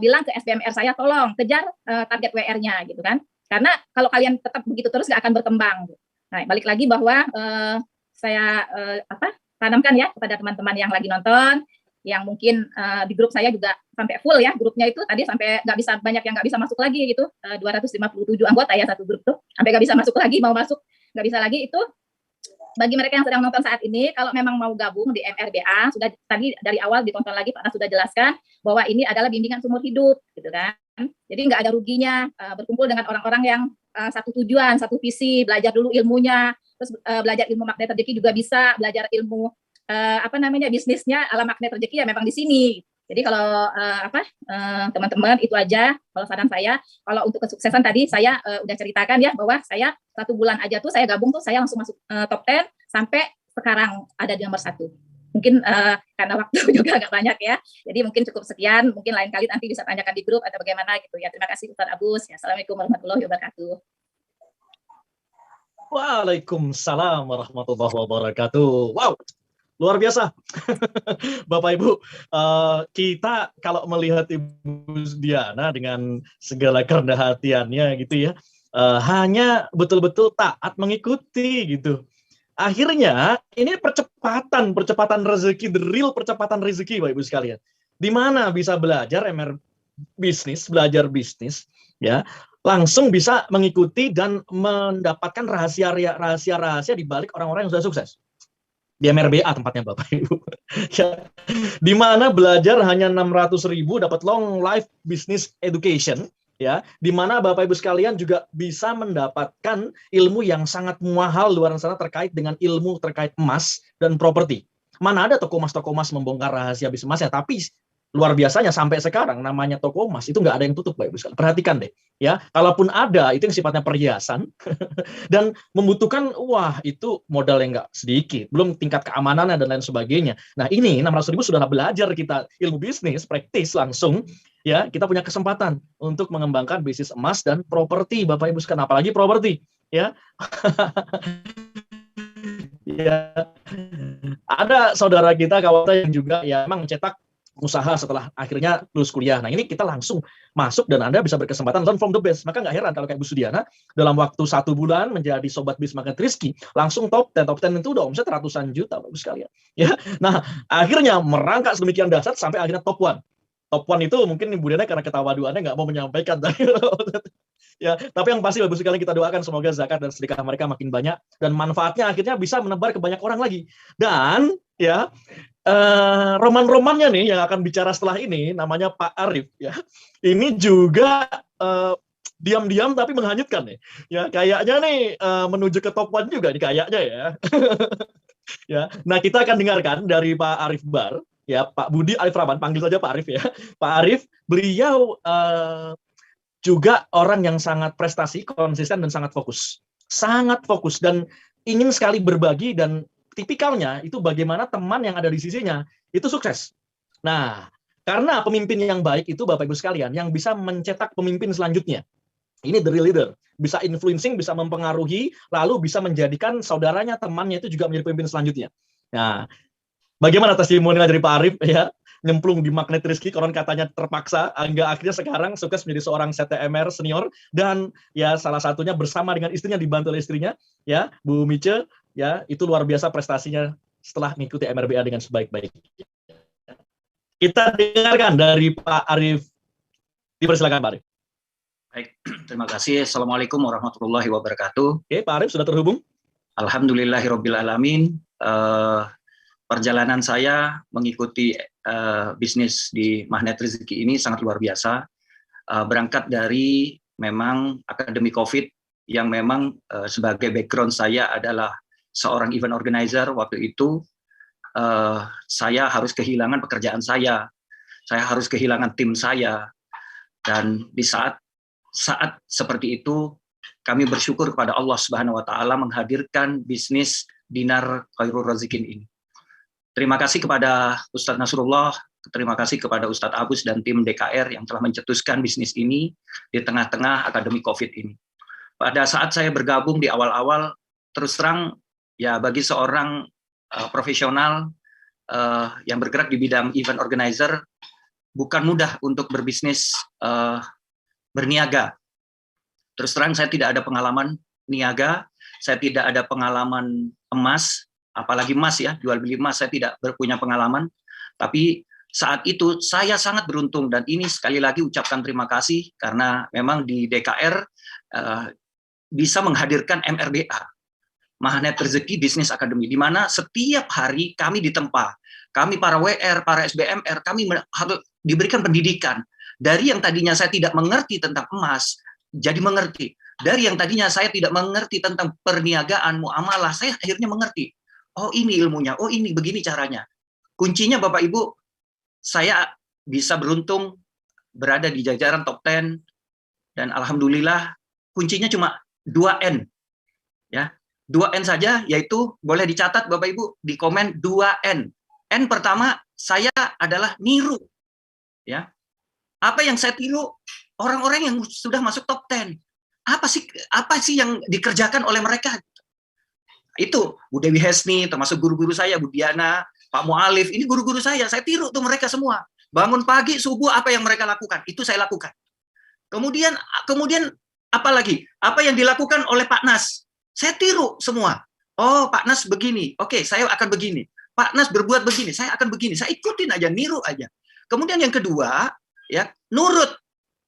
bilang ke SBMR saya, tolong kejar target WR-nya gitu kan. Karena kalau kalian tetap begitu terus nggak akan berkembang. Gitu. Nah, balik lagi bahwa saya tanamkan ya kepada teman-teman yang lagi nonton, yang mungkin di grup saya juga sampai full ya, grupnya itu tadi sampai banyak yang nggak bisa masuk lagi gitu, 257 anggota ya satu grup tuh, sampai nggak bisa masuk lagi, mau masuk nggak bisa lagi. Itu bagi mereka yang sedang nonton saat ini, kalau memang mau gabung di MRBA, sudah tadi dari awal ditonton lagi, Pak Nas sudah jelaskan bahwa ini adalah bimbingan seumur hidup gitu kan. Jadi nggak ada ruginya berkumpul dengan orang-orang yang satu tujuan, satu visi, belajar dulu ilmunya, terus belajar ilmu magnet rezeki juga bisa, belajar ilmu bisnisnya ala magnet rezeki ya memang di sini. Jadi kalau teman-teman itu aja kalau saran saya. Kalau untuk kesuksesan tadi saya udah ceritakan ya bahwa saya 1 bulan aja tuh saya gabung tuh saya langsung masuk top 10 sampai sekarang ada di nomor 1. Mungkin karena waktu juga agak banyak ya. Jadi mungkin cukup sekian. Mungkin lain kali nanti bisa tanyakan di grup atau bagaimana gitu ya. Terima kasih Ustaz Abus. Ya, Assalamualaikum warahmatullahi wabarakatuh. Waalaikumsalam warahmatullahi wabarakatuh. Wow. Luar biasa, Bapak Ibu. Kita kalau melihat Ibu Diana dengan segala kerendah hatiannya gitu ya, hanya betul-betul taat mengikuti gitu. Akhirnya ini percepatan rezeki, the real percepatan rezeki, Bapak Ibu sekalian. Di mana bisa belajar belajar bisnis, ya, langsung bisa mengikuti dan mendapatkan rahasia-rahasia di balik orang-orang yang sudah sukses. di MRBA tempatnya Bapak Ibu. Ya, di mana belajar hanya 600.000 dapat long life business education, ya, di mana Bapak Ibu sekalian juga bisa mendapatkan ilmu yang sangat mahal luar sana terkait dengan ilmu terkait emas dan properti. Mana ada toko emas membongkar rahasia bisnis emasnya, tapi luar biasanya sampai sekarang namanya toko emas itu nggak ada yang tutup, Bapak Ibu sekalian. Perhatikan deh, ya, kalaupun ada itu yang sifatnya perhiasan dan membutuhkan itu modal yang nggak sedikit, belum tingkat keamanannya dan lain sebagainya. Nah ini 600.000 sudah belajar kita ilmu bisnis praktis langsung, ya, kita punya kesempatan untuk mengembangkan bisnis emas dan properti, Bapak Ibu sekalian, apalagi properti, ya. Ya, ada saudara kita kawan yang juga ya memang cetak usaha setelah akhirnya lulus kuliah. Nah ini kita langsung masuk dan Anda bisa berkesempatan learn from the best. Maka nggak heran kalau kayak Bu Sudiana dalam waktu 1 bulan menjadi sobat bis Magnet Rizky langsung top 10 itu udah omset ratusan juta, Bapak sekalian. Ya, nah akhirnya merangkak sedemikian dahsyat sampai akhirnya top 1. Top 1 itu mungkin Bu Diana karena ketawaduannya nggak mau menyampaikan. Ya, tapi yang pasti Bapak sekalian kita doakan semoga zakat dan sedekah mereka makin banyak dan manfaatnya akhirnya bisa menebar ke banyak orang lagi. Dan ya roman-romannya nih yang akan bicara setelah ini namanya Pak Arif, ya. Ini juga diam-diam tapi menghanyutkan nih. Ya, kayaknya nih menuju ke top 1 juga nih kayaknya ya. Ya. Nah, kita akan dengarkan dari Pak Arif Bar, ya, Pak Budi Arif Rahman, panggil saja Pak Arif ya. Pak Arif, beliau juga orang yang sangat prestasi, konsisten dan sangat fokus. Sangat fokus dan ingin sekali berbagi dan tipikalnya itu bagaimana teman yang ada di sisinya itu sukses. Nah, karena pemimpin yang baik itu Bapak Ibu sekalian yang bisa mencetak pemimpin selanjutnya. Ini the real leader, bisa influencing, bisa mempengaruhi, lalu bisa menjadikan saudaranya, temannya itu juga menjadi pemimpin selanjutnya. Nah, bagaimana testimonial dari Pak Arif ya, nyemplung di Magnet Rizky, konon katanya terpaksa, hingga akhirnya sekarang sukses menjadi seorang CTMR senior dan ya salah satunya bersama dengan istrinya, dibantu oleh istrinya ya, Bu Mice. Ya, itu luar biasa prestasinya setelah mengikuti MRBA dengan sebaik-baiknya. Kita dengarkan dari Pak Arif. Dipersilakan Pak Arif. Baik, terima kasih. Assalamualaikum warahmatullahi wabarakatuh. Oke, Pak Arif sudah terhubung. Alhamdulillahirobbilalamin. Perjalanan saya mengikuti bisnis di Magnet Rizky ini sangat luar biasa. Berangkat dari memang akademi COVID yang memang sebagai background saya adalah seorang event organizer. Waktu itu saya harus kehilangan pekerjaan saya harus kehilangan tim saya, dan di saat seperti itu kami bersyukur kepada Allah Subhanahu Wa Taala menghadirkan bisnis Dinar Khairul Razikin ini. Terima kasih kepada Ustadz Nasrullah, terima kasih kepada Ustadz Abus dan tim DKR yang telah mencetuskan bisnis ini di tengah-tengah akademi COVID ini. Pada saat saya bergabung di awal-awal, terus terang ya bagi seorang profesional yang bergerak di bidang event organizer bukan mudah untuk berbisnis berniaga. Terus terang saya tidak ada pengalaman niaga, saya tidak ada pengalaman emas, apalagi emas ya, jual beli emas saya tidak punya pengalaman. Tapi saat itu saya sangat beruntung dan ini sekali lagi ucapkan terima kasih karena memang di DKR bisa menghadirkan MRBA. Magnet Rizky Business Academy, di mana setiap hari kami ditempa, kami para WR, para SBMR, kami harus diberikan pendidikan. Dari yang tadinya saya tidak mengerti tentang emas, jadi mengerti. Dari yang tadinya saya tidak mengerti tentang perniagaan, muamalah, saya akhirnya mengerti. Oh ini ilmunya, oh ini begini caranya. Kuncinya Bapak Ibu, saya bisa beruntung berada di jajaran top 10, dan alhamdulillah kuncinya cuma 2N. Ya. 2N saja, yaitu boleh dicatat Bapak Ibu di komen 2N. N pertama saya adalah niru. Ya. Apa yang saya tiru? Orang-orang yang sudah masuk top 10. Apa sih yang dikerjakan oleh mereka? Itu Bu Dewi Hesni, termasuk guru-guru saya, Bu Diana, Pak Mu'alif, ini guru-guru saya tiru tuh mereka semua. Bangun pagi, subuh, apa yang mereka lakukan? Itu saya lakukan. Kemudian apa lagi? Apa yang dilakukan oleh Pak Nas? Saya tiru semua. Oh, Pak Nas begini. Oke, saya akan begini. Pak Nas berbuat begini, saya akan begini. Saya ikutin aja, niru aja. Kemudian yang kedua, ya, nurut.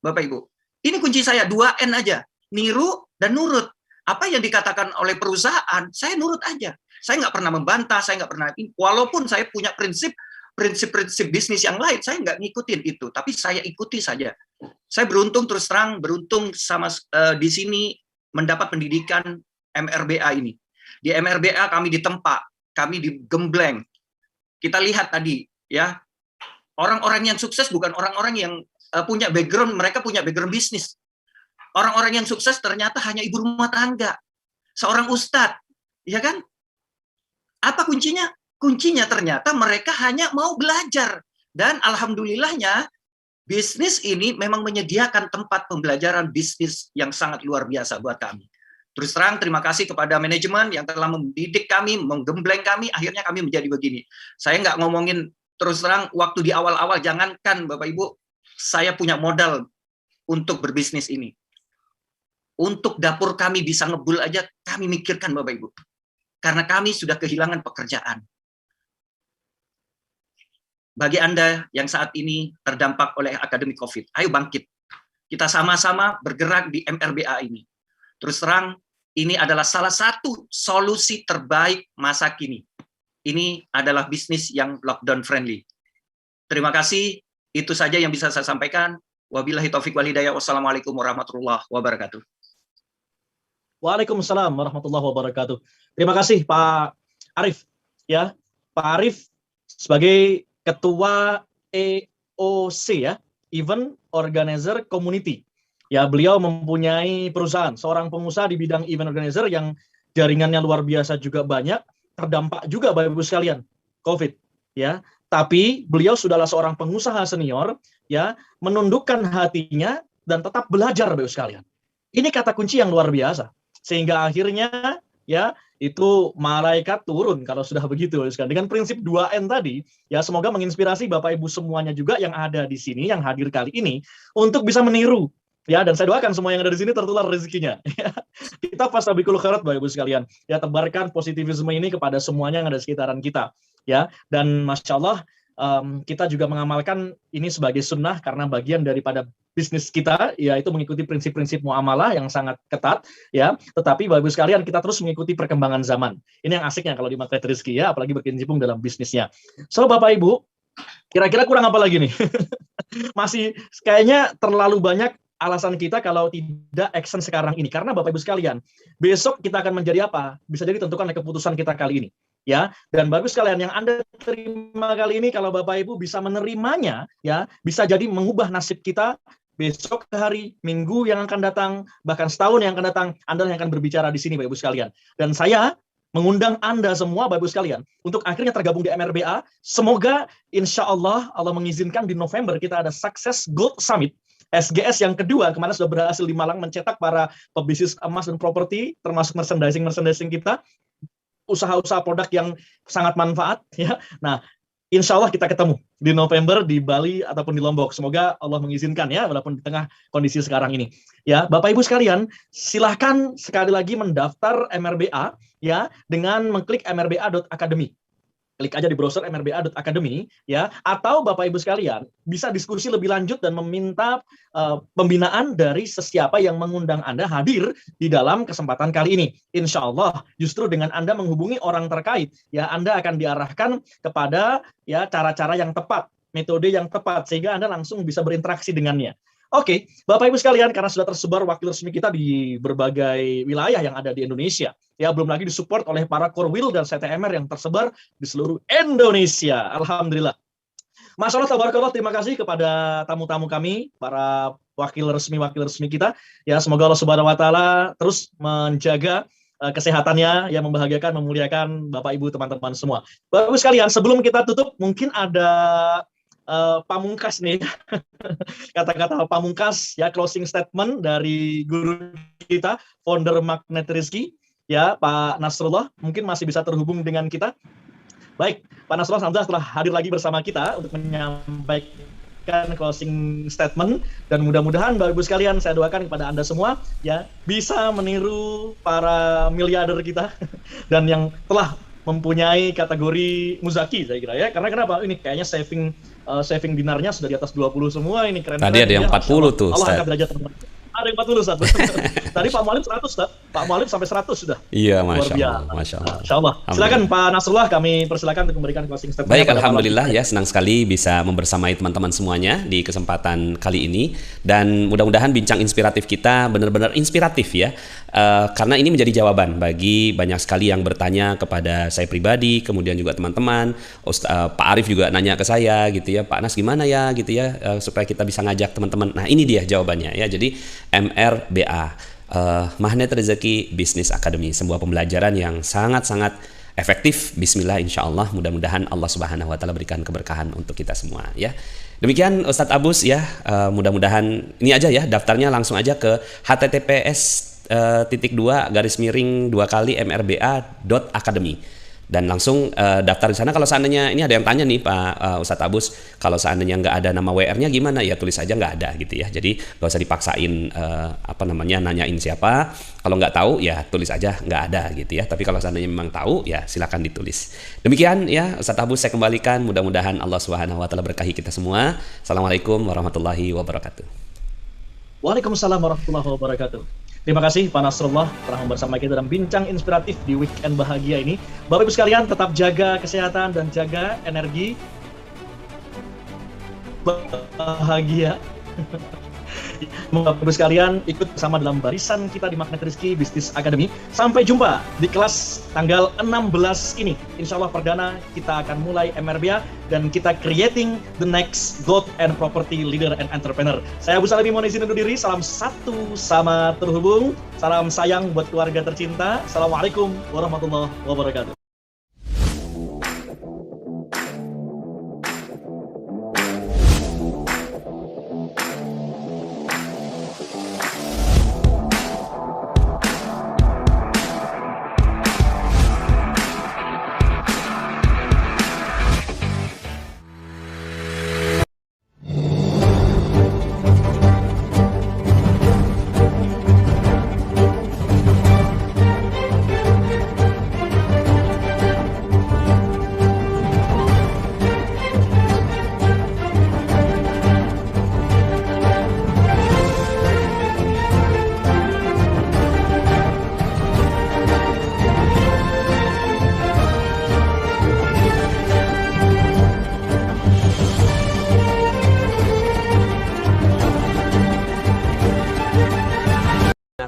Bapak Ibu. Ini kunci saya 2N aja. Niru dan nurut. Apa yang dikatakan oleh perusahaan, saya nurut aja. Saya nggak pernah membantah, saya nggak pernah, walaupun saya punya prinsip bisnis yang lain, saya nggak ngikutin itu, tapi saya ikuti saja. Saya beruntung, terus terang, beruntung sama di sini mendapat pendidikan MRBA ini. Di MRBA kami ditempa, kami digembleng. Kita lihat tadi, ya, orang-orang yang sukses bukan orang-orang yang punya background, mereka punya background bisnis. Orang-orang yang sukses ternyata hanya ibu rumah tangga, seorang ustadz, ya kan? Apa kuncinya? Kuncinya ternyata mereka hanya mau belajar. Dan alhamdulillahnya, bisnis ini memang menyediakan tempat pembelajaran bisnis yang sangat luar biasa buat kami. Terus terang, terima kasih kepada manajemen yang telah mendidik kami, menggembleng kami, akhirnya kami menjadi begini. Saya nggak ngomongin terus terang, waktu di awal-awal, jangankan Bapak Ibu, saya punya modal untuk berbisnis ini. Untuk dapur kami bisa ngebul aja, kami mikirkan Bapak Ibu. Karena kami sudah kehilangan pekerjaan. Bagi Anda yang saat ini terdampak oleh akademi COVID, ayo bangkit. Kita sama-sama bergerak di MRBA ini. Terus terang, ini adalah salah satu solusi terbaik masa kini. Ini adalah bisnis yang lockdown friendly. Terima kasih, itu saja yang bisa saya sampaikan. Wabillahi taufiq wal hidayah. Wassalamualaikum warahmatullahi wabarakatuh. Waalaikumsalam warahmatullahi wabarakatuh. Terima kasih Pak Arief. Ya, Pak Arief sebagai Ketua EOC ya, Event Organizer Community. Ya, beliau mempunyai perusahaan, seorang pengusaha di bidang event organizer yang jaringannya luar biasa juga banyak, terdampak juga Bapak Ibu sekalian COVID ya. Tapi beliau sudahlah seorang pengusaha senior ya, menundukkan hatinya dan tetap belajar Bapak Ibu sekalian. Ini kata kunci yang luar biasa. Sehingga akhirnya ya itu malaikat turun kalau sudah begitu. Dengan prinsip 2N tadi, ya semoga menginspirasi Bapak Ibu semuanya juga yang ada di sini, yang hadir kali ini, untuk bisa meniru. Ya, dan saya doakan semua yang ada di sini tertular rezekinya. Kita fastabikul khairat Bapak Ibu sekalian. Ya, tebarkan positivisme ini kepada semuanya yang ada di sekitaran kita. Ya, dan Masya Allah, kita juga mengamalkan ini sebagai sunnah karena bagian daripada bisnis kita, yaitu mengikuti prinsip-prinsip muamalah yang sangat ketat, ya. Tetapi Bapak Ibu sekalian, kita terus mengikuti perkembangan zaman. Ini yang asiknya kalau di Magnet Rezeki ya, apalagi berkecimpung dalam bisnisnya. So Bapak Ibu, kira-kira kurang apa lagi nih? Masih kayaknya terlalu banyak alasan kita kalau tidak action sekarang ini. Karena Bapak Ibu sekalian, besok kita akan menjadi apa? Bisa jadi tentukan oleh keputusan kita kali ini. Ya, dan bagus sekalian yang Anda terima kali ini, kalau Bapak Ibu bisa menerimanya, ya, bisa jadi mengubah nasib kita besok hari, minggu yang akan datang, bahkan setahun yang akan datang. Anda yang akan berbicara di sini Bapak Ibu sekalian. Dan saya mengundang Anda semua Bapak Ibu sekalian untuk akhirnya tergabung di MRBA. Semoga insya Allah mengizinkan di November kita ada Success Gold Summit SGS yang kedua. Kemarin sudah berhasil di Malang mencetak para pebisnis emas dan properti, termasuk merchandising kita, usaha-usaha produk yang sangat manfaat ya. Nah, insya Allah kita ketemu di November di Bali ataupun di Lombok. Semoga Allah mengizinkan ya, walaupun di tengah kondisi sekarang ini. Ya, Bapak Ibu sekalian, silahkan sekali lagi mendaftar MRBA ya dengan mengklik mrba.academy. Klik aja di browser mrba.academy ya, atau Bapak Ibu sekalian bisa diskusi lebih lanjut dan meminta pembinaan dari sesiapa yang mengundang Anda hadir di dalam kesempatan kali ini. Insya Allah justru dengan Anda menghubungi orang terkait ya, Anda akan diarahkan kepada ya cara-cara yang tepat, metode yang tepat, sehingga Anda langsung bisa berinteraksi dengannya. Oke, Bapak Ibu sekalian, karena sudah tersebar wakil resmi kita di berbagai wilayah yang ada di Indonesia, ya belum lagi disupport oleh para Korwil dan CTMR yang tersebar di seluruh Indonesia. Alhamdulillah. Masya Allah, tabarakallah, terima kasih kepada tamu-tamu kami, para wakil resmi kita. Ya, semoga Allah Subhanahu wa Ta'ala terus menjaga kesehatannya, yang membahagiakan, memuliakan Bapak Ibu teman-teman semua. Bapak Ibu sekalian, sebelum kita tutup, mungkin ada pamungkas nih, kata-kata pamungkas ya, closing statement dari guru kita, founder Magnet Rezeki ya, Pak Nasrullah, mungkin masih bisa terhubung dengan kita. Baik, Pak Nasrullah alhamdulillah telah hadir lagi bersama kita untuk menyampaikan closing statement, dan mudah-mudahan Bapak Ibu sekalian, saya doakan kepada Anda semua ya bisa meniru para miliarder kita dan yang telah mempunyai kategori muzaki saya kira ya. Karena kenapa? Ini kayaknya saving dinarnya sudah di atas 20 semua, ini keren. Tadi ada yang 40 tuh, Allah angkat derajat teman. Ada yang 40 Ustaz. Tadi Pak Mualim 100 Ustaz. Pak Mualim sampai 100 sudah. Iya, Luar Masya biasa. Allah. Masya Allah. Masya Allah. Silakan Pak Nasrullah, kami persilakan untuk memberikan closing statement. Baik, pada alhamdulillah malam ya, senang sekali bisa membersamai teman-teman semuanya di kesempatan kali ini, dan mudah-mudahan bincang inspiratif kita benar-benar inspiratif ya. Karena ini menjadi jawaban bagi banyak sekali yang bertanya kepada saya pribadi, kemudian juga teman-teman. Pak Arif juga nanya ke saya gitu ya, Pak Nas gimana ya gitu ya, supaya kita bisa ngajak teman-teman. Nah, ini dia jawabannya ya. Jadi MRBA, Magnet Rezeki Business Academy, sebuah pembelajaran yang sangat-sangat efektif. Bismillah, insya Allah, mudah-mudahan Allah Subhanahu Wa Taala berikan keberkahan untuk kita semua ya. Demikian Ustadz Abus ya, mudah-mudahan ini aja ya, daftarnya langsung aja ke https://2 dan langsung daftar di sana. Kalau seandainya ini ada yang tanya nih Pak Ustadz Abus, kalau seandainya nggak ada nama WR-nya gimana ya, tulis aja nggak ada gitu ya. Jadi nggak usah dipaksain nanyain siapa. Kalau nggak tahu ya tulis aja nggak ada gitu ya. Tapi kalau seandainya memang tahu ya silakan ditulis. Demikian ya Ustadz Abus, saya kembalikan. Mudah-mudahan Allah Subhanahu Wa Taala berkahi kita semua. Assalamualaikum warahmatullahi wabarakatuh. Waalaikumsalam warahmatullahi wabarakatuh. Terima kasih Pak Nasrullah telah bersama kita dalam bincang inspiratif di weekend bahagia ini. Bapak Ibu sekalian, tetap jaga kesehatan dan jaga energi bahagia. Bapak Ibu sekalian, ikut bersama dalam barisan kita di Magnet Rezeki Business Academy. Sampai jumpa di kelas tanggal 16 ini. Insya Allah perdana kita akan mulai MRBA dan kita creating the next growth and property leader and entrepreneur. Saya Abu Salami mohon izin undur diri. Salam satu sama terhubung. Salam sayang buat keluarga tercinta. Assalamualaikum warahmatullahi wabarakatuh.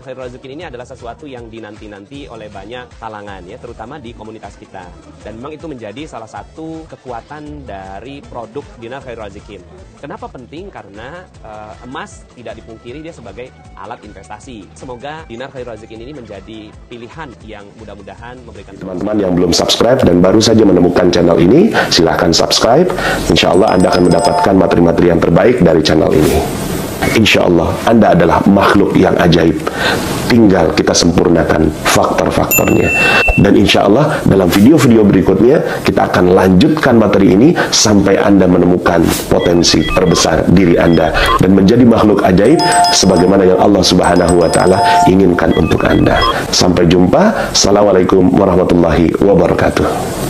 Khairul Razikin ini adalah sesuatu yang dinanti-nanti oleh banyak kalangan ya, terutama di komunitas kita. Dan memang itu menjadi salah satu kekuatan dari produk Dinar Khairul Razikin. Kenapa penting? Karena emas tidak dipungkiri dia sebagai alat investasi. Semoga Dinar Khairul Razikin ini menjadi pilihan yang mudah-mudahan memberikan. Teman-teman yang belum subscribe dan baru saja menemukan channel ini, silahkan subscribe. Insya Allah Anda akan mendapatkan materi-materi yang terbaik dari channel ini. Insya Allah Anda adalah makhluk yang ajaib, tinggal kita sempurnakan faktor-faktornya. Dan insya Allah dalam video-video berikutnya kita akan lanjutkan materi ini sampai Anda menemukan potensi terbesar diri Anda dan menjadi makhluk ajaib sebagaimana yang Allah Subhanahu Wa Taala inginkan untuk Anda. Sampai jumpa. Assalamualaikum warahmatullahi wabarakatuh.